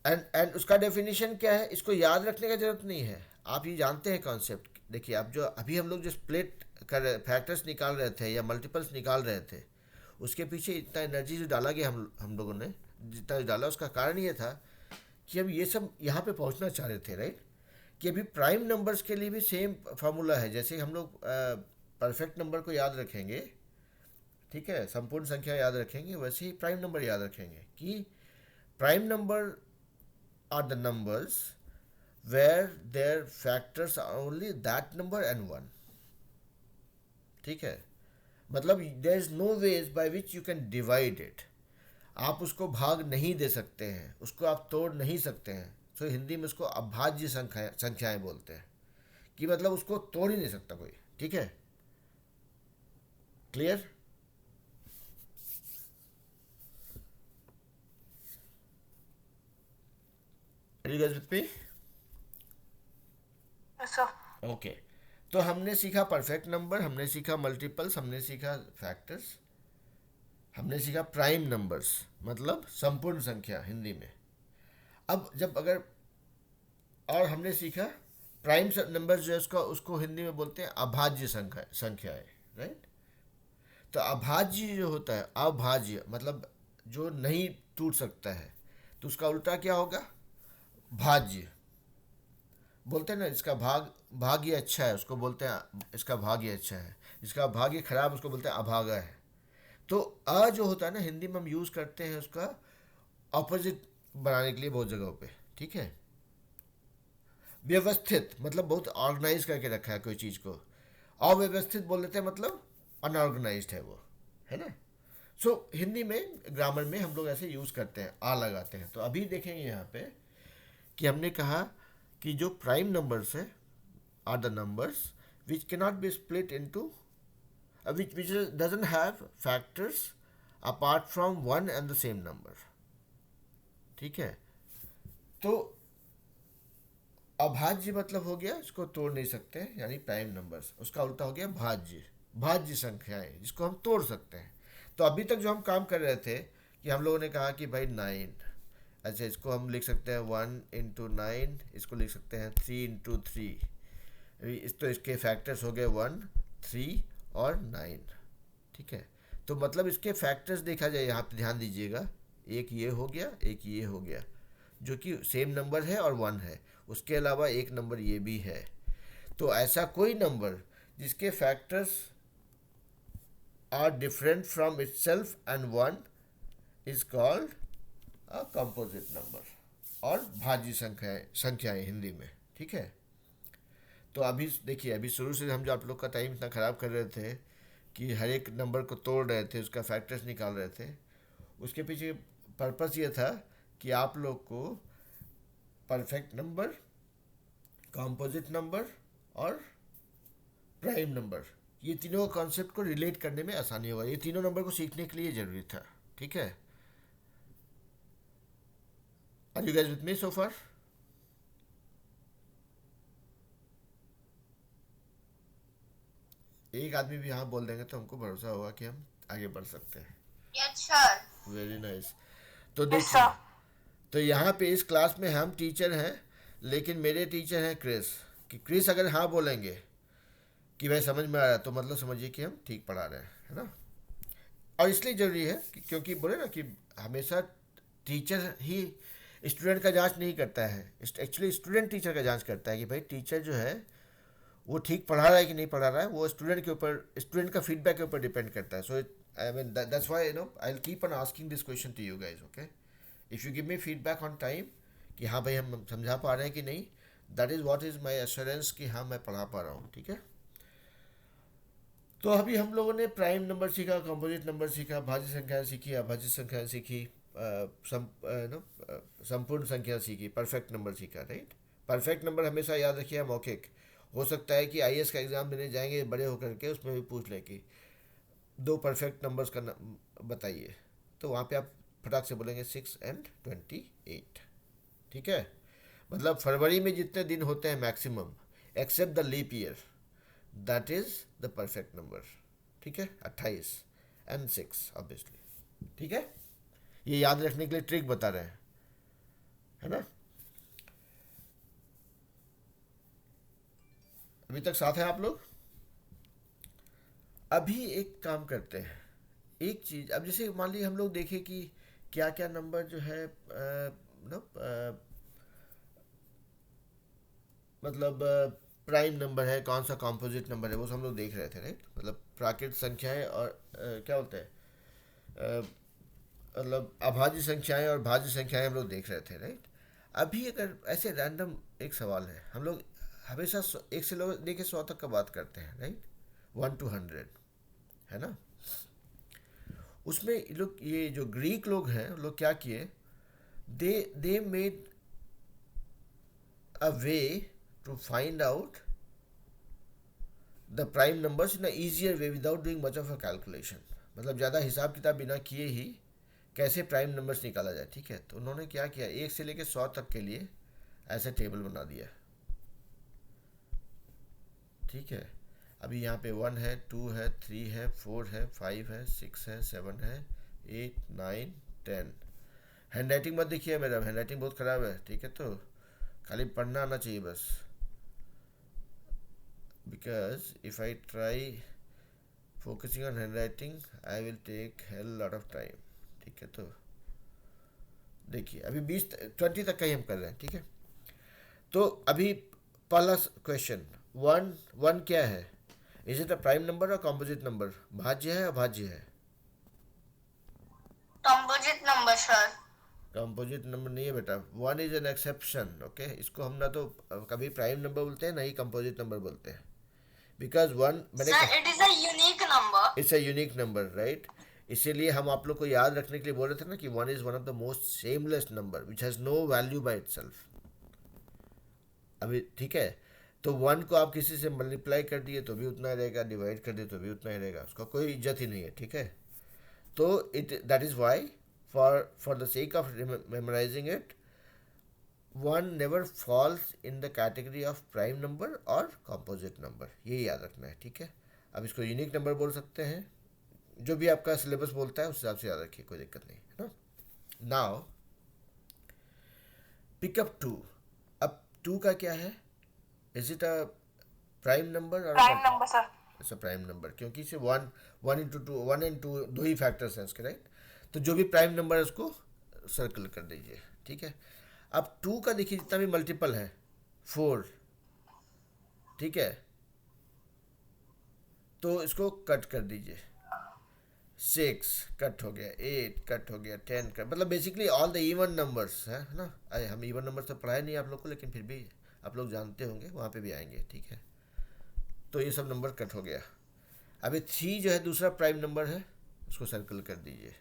And उसका डेफिनेशन क्या है, इसको याद रखने का जरूरत नहीं है, आप ये जानते हैं कॉन्सेप्ट। देखिए अब जो अभी हम लोग जो स्प्लिट कर फैक्टर्स निकाल रहे थे या मल्टीपल्स निकाल रहे थे, उसके पीछे इतना एनर्जी जो डाला गया हम लोगों ने जितना डाला, उसका कारण ये था कि हम ये सब यहाँ पे पहुँचना चाह रहे थे, राइट। कि अभी प्राइम नंबर्स के लिए भी सेम फार्मूला है, जैसे हम लोग परफेक्ट नंबर को याद रखेंगे, ठीक है, संपूर्ण संख्या याद रखेंगे, वैसे ही प्राइम नंबर याद रखेंगे कि prime number are the numbers where their factors are only that number and 1, ठीक है। मतलब there is no ways by which you can divide it, आप उसको भाग नहीं दे सकते हैं, उसको आप तोड़ नहीं सकते हैं। तो हिंदी में उसको अभाज्य संख्याएं बोलते हैं, कि मतलब उसको तोड़ ही नहीं सकता कोई, ठीक है, clear. Are you guys with me? Yes sir. Okay. तो हमने सीखा परफेक्ट नंबर, हमने सीखा मल्टीपल्स, हमने सीखा फैक्टर्स, हमने सीखा प्राइम नंबर्स मतलब संपूर्ण संख्या हिंदी में। अब जब अगर और हमने सीखा प्राइम नंबर्स जो है उसको हिंदी में बोलते हैं अभाज्य संख्याएं, राइट। तो अभाज्य जो होता है, अभाज्य मतलब जो नहीं टूट सकता है, तो उसका उल्टा क्या होगा, भाज्य। बोलते हैं ना इसका भाग्य अच्छा है, उसको बोलते हैं इसका भाग्य अच्छा है, इसका भाग्य खराब उसको बोलते हैं अभागा है। तो अ जो होता है ना हिंदी में हम यूज़ करते हैं उसका ऑपोजिट बनाने के लिए बहुत जगहों पे, ठीक है। व्यवस्थित मतलब बहुत ऑर्गेनाइज करके रखा है कोई चीज़ को, अव्यवस्थित बोल देते हैं मतलब अनऑर्गेनाइज्ड है वो, है ना। सो हिंदी में ग्रामर में हम लोग ऐसे यूज़ करते हैं, आ लगाते हैं। तो अभी देखेंगे यहाँ पे कि हमने कहा कि जो प्राइम नंबर्स है are the numbers which cannot be split into which doesn't have factors apart from one and the same number, ठीक है। तो अभाज्य मतलब हो गया इसको तोड़ नहीं सकते, यानी प्राइम नंबर्स। उसका उल्टा हो गया भाज्य, भाज्य संख्याएं जिसको हम तोड़ सकते हैं। तो अभी तक जो हम काम कर रहे थे कि हम लोगों ने कहा कि भाई 9, अच्छा इसको हम लिख सकते हैं 1 into 9, इसको लिख सकते हैं 3 into 3। इस तो इसके फैक्टर्स हो गए 1, 3 और 9, ठीक है। तो मतलब इसके फैक्टर्स देखा जाए, यहाँ पे ध्यान दीजिएगा, एक ये हो गया, एक ये हो गया, जो कि सेम नंबर है और 1 है। उसके अलावा एक नंबर ये भी है। तो ऐसा कोई नंबर जिसके factors are different from itself and 1 is called a composite number, और भाज्य संख्याएं, संख्याएं हिंदी में, ठीक है। तो अभी देखिए, अभी शुरू से हम जो आप लोग का टाइम इतना ख़राब कर रहे थे कि हर एक नंबर को तोड़ रहे थे, उसका फैक्टर्स निकाल रहे थे, उसके पीछे पर्पस ये था कि आप लोग को परफेक्ट नंबर, कॉम्पोजिट नंबर और प्राइम नंबर, ये तीनों कॉन्सेप्ट को रिलेट करने में आसानी होगा। ये तीनों नंबर को सीखने के लिए ज़रूरी था, ठीक है। Are you guys with me so far? एक आदमी भी हाँ बोल देंगे तो हमको भरोसा होगा कि हम आगे बढ़ सकते हैं। Yes sir. Very nice. तो यस देखिए, सर। तो यहाँ पे इस क्लास में हम टीचर हैं, लेकिन मेरे टीचर हैं क्रिस। कि क्रिस अगर हाँ बोलेंगे कि भाई समझ में आ रहा है, तो मतलब समझिए कि हम ठीक पढ़ा रहे हैं, है ना। और इसलिए ज़रूरी है कि क्योंकि बोले ना कि हमेशा टीचर ही स्टूडेंट का जांच नहीं करता है, एक्चुअली स्टूडेंट टीचर का जांच करता है कि भाई टीचर जो है वो ठीक पढ़ा रहा है कि नहीं पढ़ा रहा है। वो स्टूडेंट के ऊपर, स्टूडेंट का फीडबैक के ऊपर डिपेंड करता है। So I mean that's why I will keep on asking this question to you guys, okay. If you give me feedback on time कि हाँ भाई हम समझा पा रहे हैं कि नहीं, that is what is my assurance कि हाँ मैं पढ़ा पा रहा हूँ, ठीक है। तो अभी हम लोगों ने प्राइम नंबर सीखा, कंपोजिट नंबर सीखा, भाज्य संख्याएं सीखी, अभाज्य संख्याएं सीखी, संपूर्ण संख्या सीखी, परफेक्ट नंबर सीखा, राइट। परफेक्ट नंबर हमेशा याद रखिए मौखिक। हो सकता है कि आईएएस का एग्ज़ाम देने जाएंगे बड़े होकर के, उसमें भी पूछ ले कि 2 परफेक्ट नंबर्स का बताइए, तो वहाँ पे आप फटाक से बोलेंगे 6 and 28, ठीक है। मतलब फरवरी में जितने दिन होते हैं maximum, except the leap year, that is the perfect number, ठीक है। 28 and 6 ऑब्वियसली, ठीक है। ये याद रखने के लिए ट्रिक बता रहे हैं, है ना। अभी तक साथ हैं आप लोग? अभी एक काम करते हैं, एक चीज़, अब जैसे मान लीजिए हम लोग देखें कि क्या क्या नंबर जो है मतलब प्राइम नंबर है, कौन सा कॉम्पोजिट नंबर है, वो सब हम लोग देख रहे थे, राइट। मतलब प्राकृत संख्याएं और क्या बोलते हैं, मतलब अभाज्य संख्याएं और भाज्य संख्याएं हम लोग देख रहे थे, राइट। अभी अगर ऐसे रैंडम एक सवाल है, हम लोग हमेशा 1 से लेके 100 तक का बात करते हैं, राइट, 1 to 100, है ना। उसमें लोग, ये जो ग्रीक लोग हैं, लोग क्या किए, they made a way to find out the prime numbers in a easier way without doing much of a calculation. मतलब ज़्यादा हिसाब किताब बिना किए ही कैसे प्राइम नंबर्स निकाला जाए, ठीक है। तो उन्होंने क्या किया, 1 से लेकर 100 तक के लिए ऐसे टेबल बना दिया, ठीक है। अभी यहाँ पे 1 है, 2 है, 3 है, 4 है, 5 है, 6 है, 7 है, 8, 9, 10। हैंड राइटिंग मत देखिए, मेरा हैंड राइटिंग बहुत ख़राब है, ठीक है। तो खाली पढ़ना आना चाहिए बस, because if I try focusing on handwriting I will take hell lot of time, ठीक है। तो देखिए अभी 20 तक का ही हम कर रहे हैं, ठीक है। तो अभी पहला क्वेश्चन, 1 क्या है, is it a prime number और कॉम्पोजिट नंबर, भाज्य है अभाज्य है? Composite number sir. Composite number नहीं है बेटा, 1 इज एन एक्सेप्शन, ओके। इसको हम ना तो कभी प्राइम नंबर बोलते हैं ना ही कंपोजिट नंबर बोलते हैं, बिकॉज 1 मैंने sir it is a unique number. It's a unique number, right. इसीलिए हम आप लोग को याद रखने के लिए बोल रहे थे ना कि 1 is one of the most seamless number which has no value by itself. अभी ठीक है, तो 1 को आप किसी से मल्टीप्लाई कर दिए तो भी उतना रहेगा, डिवाइड कर दिए तो भी उतना ही रहेगा, उसका कोई इज्जत ही नहीं है, ठीक है। तो that is why for the sake of memorizing it, one never falls in the category of prime number और composite number, ये याद रखना है, ठीक है। अब इसको यूनिक नंबर बोल सकते हैं, जो भी आपका सिलेबस बोलता है उस हिसाब से याद रखिए, कोई दिक्कत नहीं है ना। Now pick up two. अब टू का क्या है, is it a prime number और prime number sir. It's a prime number, क्योंकि इसे one into two, one and two दो ही फैक्टर्स हैं इसके, राइट। तो जो भी प्राइम नंबर है उसको सर्कल कर दीजिए, ठीक है। अब टू का देखिए जितना भी मल्टीपल है, फोर, ठीक है, तो इसको कट कर दीजिए। सिक्स कट हो गया, एट कट हो गया, टेन कट, मतलब basically all the even numbers है ना। अरे हम इवन नंबर्स तो पढ़ाए नहीं आप लोग को, लेकिन फिर भी आप लोग जानते होंगे, वहाँ पे भी आएंगे, ठीक है। तो ये सब नंबर कट हो गया। अभी थ्री जो है दूसरा प्राइम नंबर है, उसको सर्कल कर दीजिए।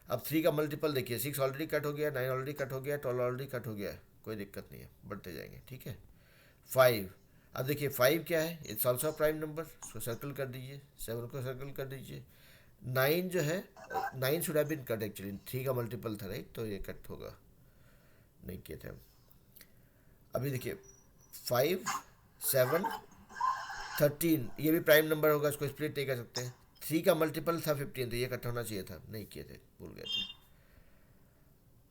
अब थ्री का मल्टीपल देखिए, सिक्स ऑलरेडी कट हो गया, नाइन ऑलरेडी कट हो गया, 12 ऑलरेडी कट हो गया, कोई दिक्कत नहीं है, बढ़ते जाएंगे, ठीक है। फाइव, अब देखिए फाइव क्या है, इट्स ऑल्सो प्राइम नंबर, उसको सर्कल कर दीजिए। सेवन को सर्कल कर दीजिए। नाइन जो है, nine should have been cut actually, three का मल्टीपल था, राइट, तो ये कट होगा, नहीं किए थे हम। अभी देखिए फाइव, सेवन, 13, ये भी प्राइम नंबर होगा, इसको स्प्लिट नहीं कर सकते हैं। थ्री का मल्टीपल था 15, तो ये कट होना चाहिए था, नहीं किए थे, भूल गए थे।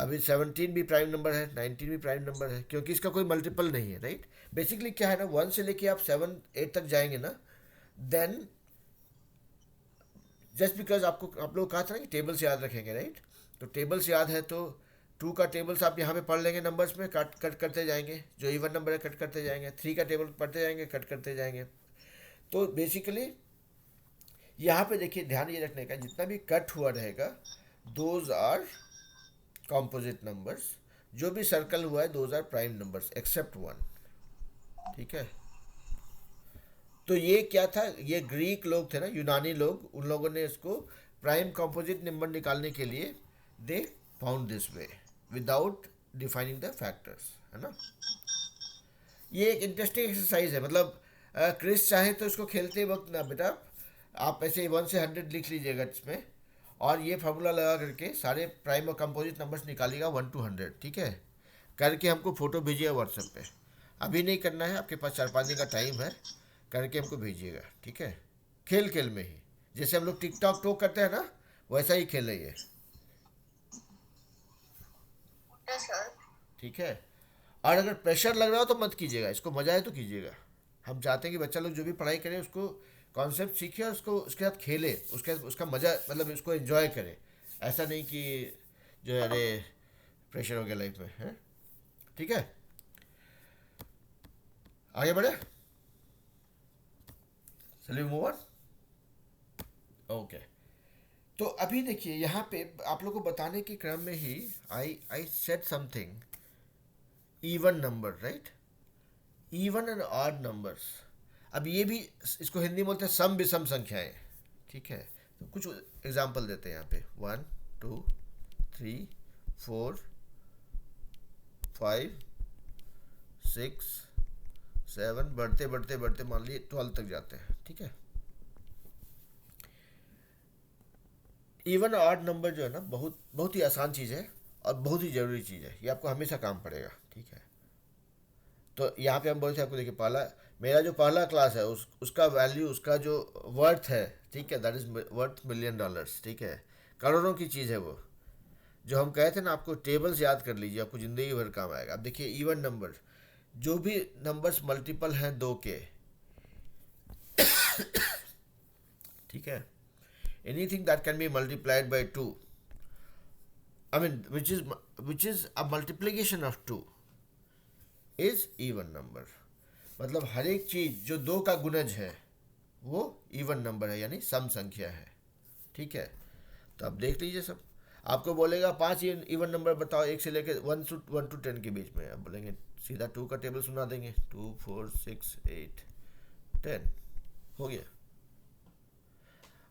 अभी 17 भी प्राइम नंबर है, 19 भी प्राइम नंबर है, क्योंकि इसका कोई मल्टीपल नहीं है, राइट। बेसिकली क्या है ना, 1 से लेके आप 7, 8 तक जाएंगे ना, देन जस्ट बिकॉज आपको, आप लोग कहा था ना कि टेबल से याद रखेंगे, राइट। तो टेबल से याद है तो टू का टेबल्स आप यहाँ पे पढ़ लेंगे, नंबर्स में कट कट करते जाएंगे, जो इवन नंबर है कट करते जाएंगे। थ्री का टेबल पढ़ते जाएंगे, कट करते जाएंगे। तो बेसिकली यहाँ पे देखिए ध्यान ये रखने का, जितना भी कट हुआ रहेगा दोज आर कॉम्पोजिट नंबर्स, जो भी सर्कल हुआ है those are prime numbers except one, ठीक है। तो ये क्या था, ये ग्रीक लोग थे ना, यूनानी लोग, उन लोगों ने इसको प्राइम कॉम्पोजिट नंबर निकालने के लिए they found this way without defining the factors, है ना। ये एक इंटरेस्टिंग एक्सरसाइज है, मतलब क्रिस चाहे तो इसको खेलते वक्त ना बेटा आप ऐसे 1 से 100 लिख लीजिएगा इसमें, और ये फार्मूला लगा करके सारे प्राइम और कंपोजिट नंबर्स निकालिएगा 1 to 100, ठीक है। करके हमको फ़ोटो भेजिएगा व्हाट्सएप पे। अभी नहीं करना है, आपके पास 4-5 दिन का टाइम है, करके हमको भेजिएगा, ठीक है। खेल खेल में ही, जैसे हम लोग टिकटॉक टॉक करते हैं ना, वैसा ही खेल रही है, ठीक है। और अगर प्रेशर लग रहा हो तो मत कीजिएगा, इसको मज़ा है तो कीजिएगा। हम चाहते हैं कि बच्चा लोग जो भी पढ़ाई करे उसको कॉन्सेप्ट सीखे और उसको उसके साथ खेले, उसका मज़ा, मतलब इसको एंजॉय करे। ऐसा नहीं कि जो अरे प्रेशर हो गया लाइफ में, है, ठीक है। आगे बढ़े, चलिए मूव ऑन, ओके। तो अभी देखिए यहाँ पे आप लोग को बताने के क्रम में ही I said something, even number, right, even and odd numbers. अब ये भी, इसको हिंदी में बोलते हैं सम विषम संख्याएं, ठीक है। तो कुछ एग्जांपल देते हैं यहाँ पे, 1 2 3 4 5 6 7, बढ़ते बढ़ते बढ़ते मान लीजिए 12 तक जाते हैं, ठीक है। इवन ऑड नंबर जो है ना, बहुत बहुत ही आसान चीज़ है और बहुत ही ज़रूरी चीज़ है, ये आपको हमेशा काम पड़ेगा, ठीक है। तो यहाँ पे हम बोलते हैं आपको, देखिए पहला, मेरा जो पहला क्लास है उसका वैल्यू, उसका जो वर्थ है, ठीक है, दैट इज़ वर्थ $1 million, ठीक है, करोड़ों की चीज़ है वो। जो हम कहे थे ना आपको, टेबल्स याद कर लीजिए, आपको ज़िंदगी भर काम आएगा। अब देखिए इवन नंबर, जो भी नंबर्स मल्टीपल हैं 2 के, ठीक है, anything that can be multiplied by 2, I mean which is a multiplication of 2 is even number. मतलब हर एक चीज़ जो 2 का गुणज है वो इवन नंबर है, यानी सम संख्या है, ठीक है। तो आप देख लीजिए सब, आपको बोलेगा 5 इवन नंबर बताओ, 1 से लेकर 1 to 10 के बीच में, आप बोलेंगे सीधा 2 का टेबल सुना देंगे, 2 4 6 8 10, हो गया।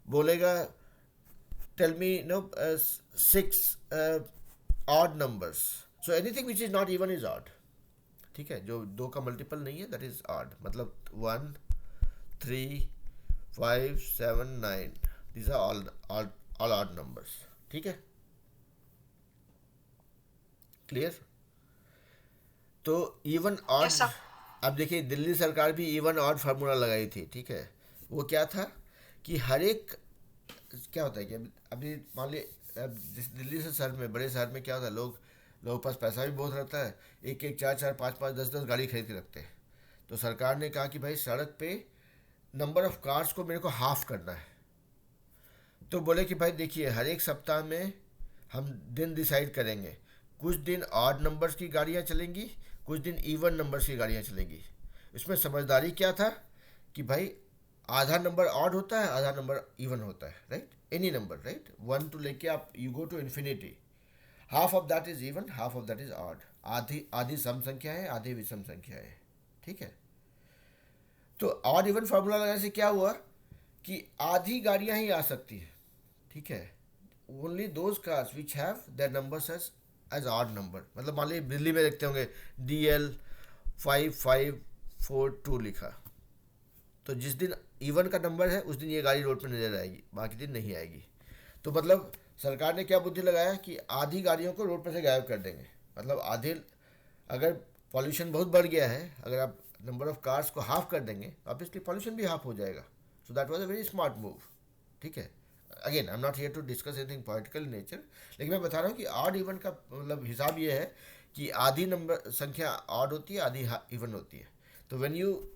बोलेगा tell me no 6 odd numbers, so anything which is not even is odd, ठीक है। जो 2 का मल्टीपल नहीं है दैट इज ऑड, मतलब 1 3 5 7 9, these are all odd numbers, ठीक है। क्लियर? तो इवन ऑड, यस सर। अब देखिए दिल्ली सरकार भी इवन ऑड फार्मूला लगाई थी, ठीक है। वो क्या था कि हर एक, क्या होता है कि अभी मान ली अब जिस दिल्ली से शहर में, बड़े शहर में क्या होता है, लोगों के पास पैसा भी बहुत रहता है, एक एक चार चार पाँच पाँच दस दस गाड़ी खरीद के रखते हैं। तो सरकार ने कहा कि भाई सड़क पे नंबर ऑफ कार्स को मेरे को हाफ करना है। तो बोले कि भाई देखिए हर एक सप्ताह में हम दिन डिसाइड करेंगे, कुछ दिन ऑड नंबर्स की गाड़ियाँ चलेंगी, कुछ दिन इवन नंबर्स की गाड़ियाँ चलेंगी। इसमें समझदारी क्या था कि भाई आधा नंबर ऑड होता है, आधा नंबर इवन होता है, right? Any number, right? One two लेके आप you go to infinity, half of that is even, half of that is odd. आधी आधी सम संख्या है, आधी विषम संख्या है, ठीक है। तो ऑड इवन फार्मूला लगाने से क्या हुआ कि आधी गाड़ियां ही आ सकती है, ठीक है। Only those cars which have their numbers as odd number. मतलब मान लीजिए दिल्ली में देखते होंगे DL5542 लिखा, तो जिस दिन इवन का नंबर है उस दिन ये गाड़ी रोड पर नजर आएगी, बाकी दिन नहीं आएगी। तो मतलब सरकार ने क्या बुद्धि लगाया कि आधी गाड़ियों को रोड पर से गायब कर देंगे। मतलब आधे, अगर पॉल्यूशन बहुत बढ़ गया है, अगर आप नंबर ऑफ कार्स को हाफ कर देंगे, ऑब्वियसली पॉल्यूशन भी हाफ हो जाएगा। So that was a very smart move, ठीक है। Again I am not here to discuss anything political nature, लेकिन मैं बता रहा हूँ कि ऑड इवन का मतलब हिसाब ये है कि आधी नंबर संख्या ऑड होती है, आधी इवन होती है। तो when you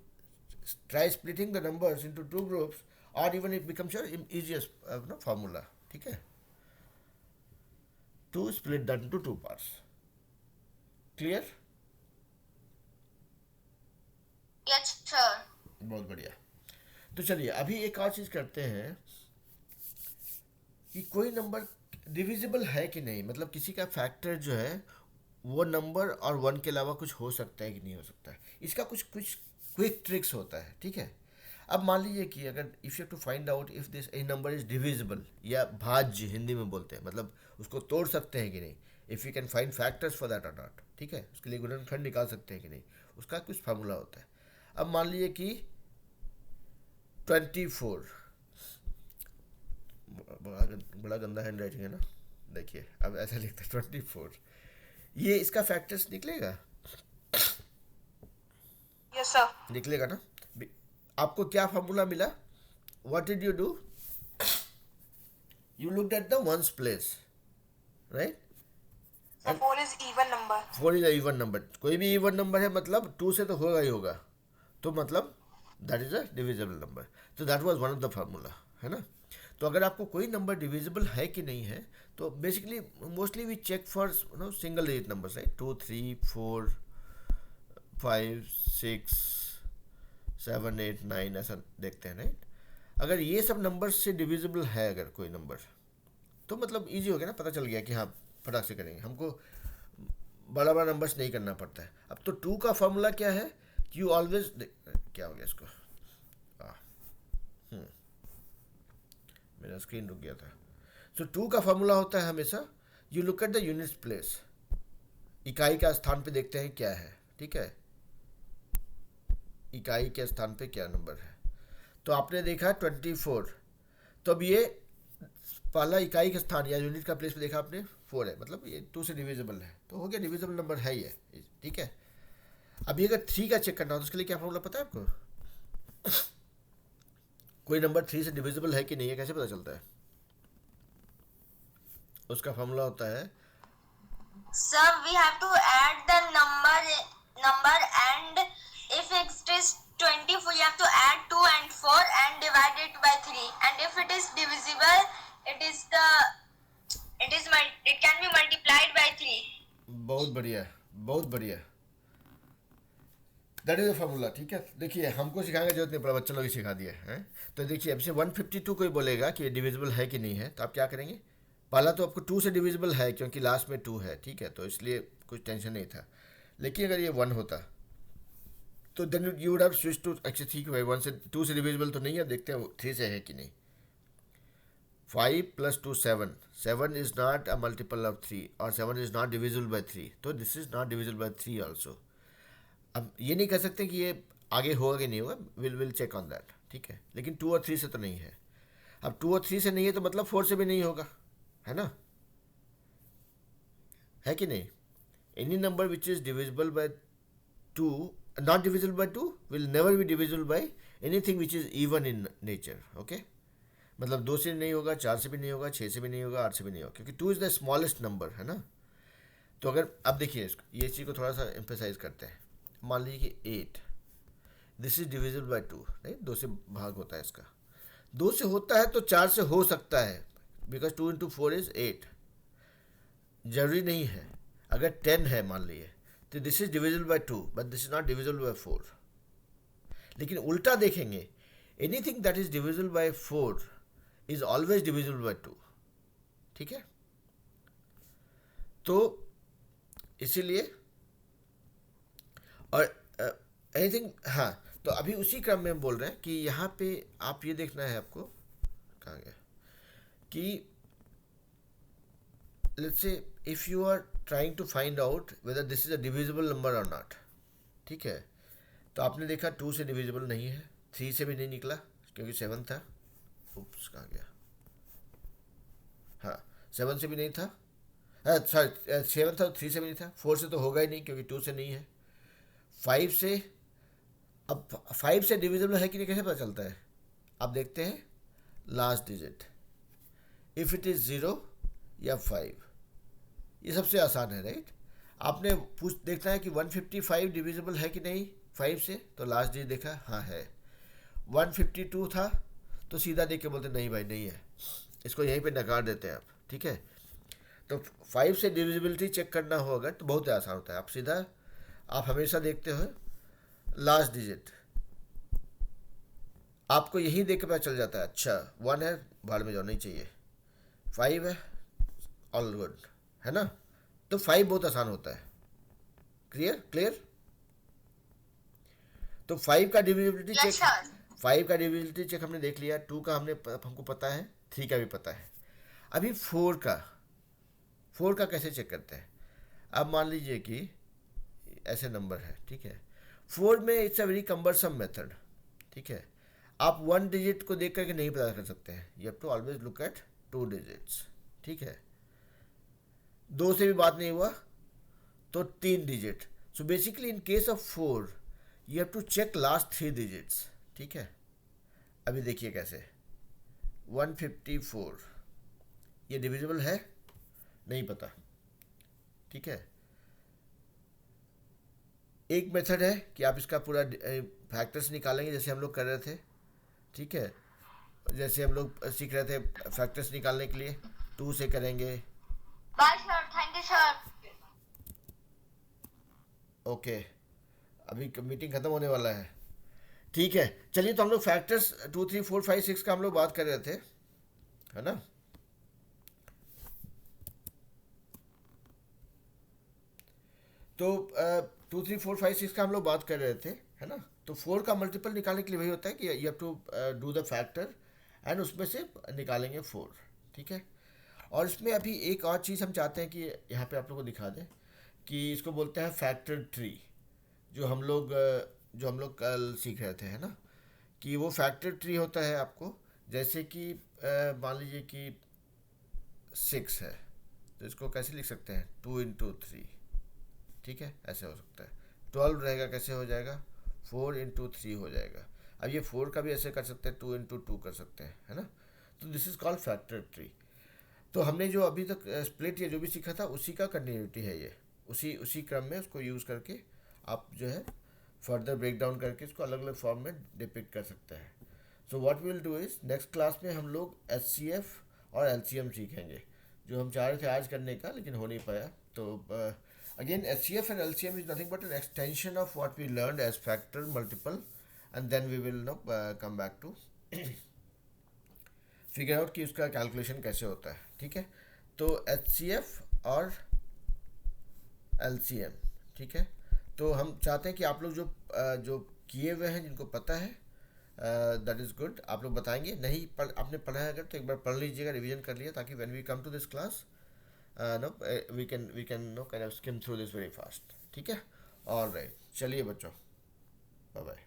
try splitting the numbers into two groups, or even it becomes your easiest formula, ठीक है, to split that into two parts. Clear? Yes sir. बहुत बढ़िया। तो चलिए अभी एक और चीज़ करते हैं कि कोई नंबर डिविजिबल है कि नहीं, मतलब किसी का फैक्टर जो है वो नंबर और वन के अलावा कुछ हो सकता है कि नहीं हो सकता है, इसका कुछ कुछ क्विक ट्रिक्स होता है, ठीक है। अब मान लीजिए कि अगर if you to find out if this a number is divisible, या भाज्य हिंदी में बोलते हैं, मतलब उसको तोड़ सकते हैं कि नहीं, if you can find factors for that और नॉट, ठीक है, उसके लिए गुणनखंड निकाल सकते हैं कि नहीं, उसका कुछ फार्मूला होता है। अब मान लीजिए कि 24, बड़ा गंदा हैंड राइटिंग है ना, देखिए अब ऐसा लिखता है 24, ये इसका फैक्टर्स निकलेगा, यस सर। निकलेगा ना। आपको क्या फार्मूला मिला? What did you do? You looked at the ones place, right? Sir 4 is even number. 4 is even number, कोई भी इवन नंबर है मतलब 2 से तो होगा ही होगा, तो मतलब that is a divisible number. तो that was one of the formula, है ना। तो अगर आपको कोई नंबर डिविजिबल है कि नहीं है, तो basically mostly we check for single digit numbers, right? 2 3 4 5 6 7 8 9 ऐसा देखते हैं, राइट? अगर ये सब नंबर से डिविजिबल है अगर कोई नंबर, तो मतलब इजी हो गया ना, पता चल गया कि हाँ फटाक से करेंगे, हमको बड़ा बड़ा नंबर्स नहीं करना पड़ता है। अब तो 2 का फॉर्मूला क्या है कि यू ऑलवेज, क्या हो गया इसको, मेरा स्क्रीन रुक गया था। सो 2 का फॉर्मूला होता है हमेशा you look at the units place, इकाई का स्थान पे देखते हैं क्या है, ठीक है, इकाई के स्थान पे क्या नंबर है। तो आपने देखा 24, तो अब ये पहला इकाई का स्थान या यूनिट का प्लेस पे देखा आपने 4 है, मतलब ये 2 से डिविजिबल है, तो हो गया डिविजिबल नंबर है ये, ठीक है। अभी अगर 3 का चेक करना हो तो उसके लिए क्या फॉर्मूला पता है आपको? कोई नंबर 3 से डिविजिबल है कि नहीं है कैसे पता चलता है? उसका फॉर्मूला होता है, Sir, we have to add the number and if it is 24, you have to add 2 and 4 and divide it by 3. And if it is divisible, it can be multiplied by 3. बहुत बढ़िया, बहुत बढ़िया, that is a formula, ठीक है। देखिए हमको सिखाने की जरूरत नहीं पड़ा, बच्चों लोग ही सिखा दिया है। तो देखिए अब से 152 कोई बोलेगा कि डिविजिबल है कि नहीं है, तो आप क्या करेंगे? पहला तो आपको 2 से डिविजिबल है क्योंकि लास्ट में 2 है, ठीक है, तो इसलिए कुछ टेंशन नहीं था। लेकिन अगर ये 1 होता तो then you would have switch to, अच्छा ठीक है भाई 1 से 2 से डिविजिबल तो नहीं है, देखते हैं 3 से है कि नहीं। 5 + 2 7, 7 is not a multiple of 3 और 7 इज नॉट डिविजिबल बाय 3, तो this is not divisible by 3 also. अब ये नहीं कह सकते कि ये आगे होगा कि नहीं होगा, विल चेक ऑन दैट, ठीक है। लेकिन 2 और 3 से तो नहीं है। अब 2 और 3 से नहीं है तो मतलब 4 से भी नहीं होगा, है ना, है कि नहीं? Any number which is divisible by 2, not divisible by 2 will never be divisible by anything which is even in nature. Okay, मतलब 2 से नहीं होगा, 4 से भी नहीं होगा, 6 से भी नहीं होगा, 8 से भी नहीं होगा, क्योंकि 2 इज़ द स्मॉलेस्ट नंबर, है ना. तो अगर अब देखिए इसको, ये चीज़ को थोड़ा सा एम्फेसाइज करते हैं. मान लीजिए कि 8, दिस इज डिविजिबल बाय 2, नहीं, 2 से भाग होता है इसका. 2 से होता है तो 4 से हो सकता है, बिकॉज 2 इंटू 4 इज 8. जरूरी नहीं है. अगर 10 है मान लीजिए, तो this is divisible by 2, but this is not divisible by 4. लेकिन उल्टा देखेंगे, anything that is divisible by 4 is always divisible by 2. ठीक है, तो इसीलिए, और एनीथिंग, हाँ, तो अभी उसी क्रम में हम बोल रहे हैं कि यहाँ पे आप ये देखना है आपको, कहाँ गया, कि let's say if you are trying to find out whether this is a divisible number और नॉट. ठीक है, तो आपने देखा 2 से डिविजिबल नहीं है, 3 से भी नहीं निकला क्योंकि 7 था. उप्स, कहाँ गया, हाँ, 7 से भी नहीं था, सॉरी 7 था, 3 से भी नहीं था, 4 से तो होगा ही नहीं क्योंकि 2 से नहीं है, 5 से. अब 5 से डिविजिबल है कि नहीं कैसे पता चलता है? आप देखते हैं last digit, if it is 0 या 5, ये सबसे आसान है, राइट. आपने देखना है कि 155 डिविजिबल है कि नहीं 5 से, तो लास्ट डिजिट देखा, हाँ है. 152 था तो सीधा देख के बोलते नहीं भाई नहीं है, इसको यहीं पे नकार देते हैं आप. ठीक है, तो 5 से डिविजिबिलिटी चेक करना होगा तो बहुत आसान होता है. आप सीधा, आप हमेशा देखते हो लास्ट डिजिट, आपको यही देख के पता चल जाता है, अच्छा 1 है, भाड़ में जाओ, नहीं चाहिए. 5 है, ऑल गुड, है ना. तो 5 बहुत आसान होता है. क्लियर. तो 5 का डिविजिबिलिटी Yes, चेक, sir. 5 का डिविजिबिलिटी चेक हमने देख लिया, 2 का हमको पता है, 3 का भी पता है. अभी 4 का कैसे चेक करते हैं? अब मान लीजिए कि ऐसे नंबर है, ठीक है. 4 में it's a very cumbersome method. ठीक है, आप 1 डिजिट को देख करके नहीं पता कर सकते हैं, you have to always look at 2 digits. ठीक है, 2 से भी बात नहीं हुआ तो 3 digit. So basically in case of 4 you have to check last 3 digits. ठीक है, अभी देखिए कैसे. 154 ये डिविजिबल है, नहीं पता. ठीक है, एक मेथड है कि आप इसका पूरा फैक्टर्स निकालेंगे जैसे हम लोग कर रहे थे. ठीक है, जैसे हम लोग सीख रहे थे फैक्टर्स निकालने के लिए, 2 से करेंगे. Bye, sir. Thank you, sir. Okay, अभी मीटिंग ख़त्म होने वाला है. ठीक है, चलिए, तो हम लोग फैक्टर्स 2, 3, 4, 5, 6 का हम लोग बात कर रहे थे, है ना. तो 2, 3, 4, 5, 6 का हम लोग बात कर रहे थे, है ना. तो 4 का मल्टीपल निकालने के लिए वही होता है कि you have to do the factor and उसमें से निकालेंगे 4. ठीक है, और इसमें अभी एक और चीज़ हम चाहते हैं कि यहाँ पे आप लोगों को दिखा दें कि इसको बोलते हैं फैक्टर ट्री, जो हम लोग कल सीख रहे थे, है ना. कि वो फैक्टर ट्री होता है आपको, जैसे कि मान लीजिए कि 6 है, तो इसको कैसे लिख सकते हैं, 2 इंटू 3. ठीक है, ऐसे हो सकता है. 12 रहेगा, कैसे हो जाएगा, 4 इंटू 3 हो जाएगा. अब ये 4 का भी ऐसे कर सकते हैं, 2 इंटू 2 कर सकते हैं, है ना. तो this is called factor tree. तो हमने जो अभी तक स्प्लिट या जो भी सीखा था उसी का कंटिन्यूटी है ये. उसी क्रम में उसको यूज़ करके आप जो है फर्दर ब्रेक डाउन करके इसको अलग अलग फॉर्म में डिपिक्ट कर सकते हैं. So what we will do is next class में हम लोग HCF और LCM सीखेंगे, जो हम चाह रहे थे आज करने का लेकिन हो नहीं पाया. तो again HCF and LCM is nothing but an extension of what we learned as factor, multiple, and then we will come back to figure out कि उसका कैलकुलेशन कैसे होता है. ठीक है, तो HCF और LCM. ठीक है, तो हम चाहते हैं कि आप लोग जो किए हुए हैं, जिनको पता है, दैट इज़ गुड. आप लोग बताएंगे, नहीं आपने पढ़ा है अगर तो एक बार पढ़ लीजिएगा, रिवीजन कर लिया, ताकि when we come to this class we can kind of skim through this very fast. ठीक है, ऑल राइट. चलिए बच्चों, बाय बाय.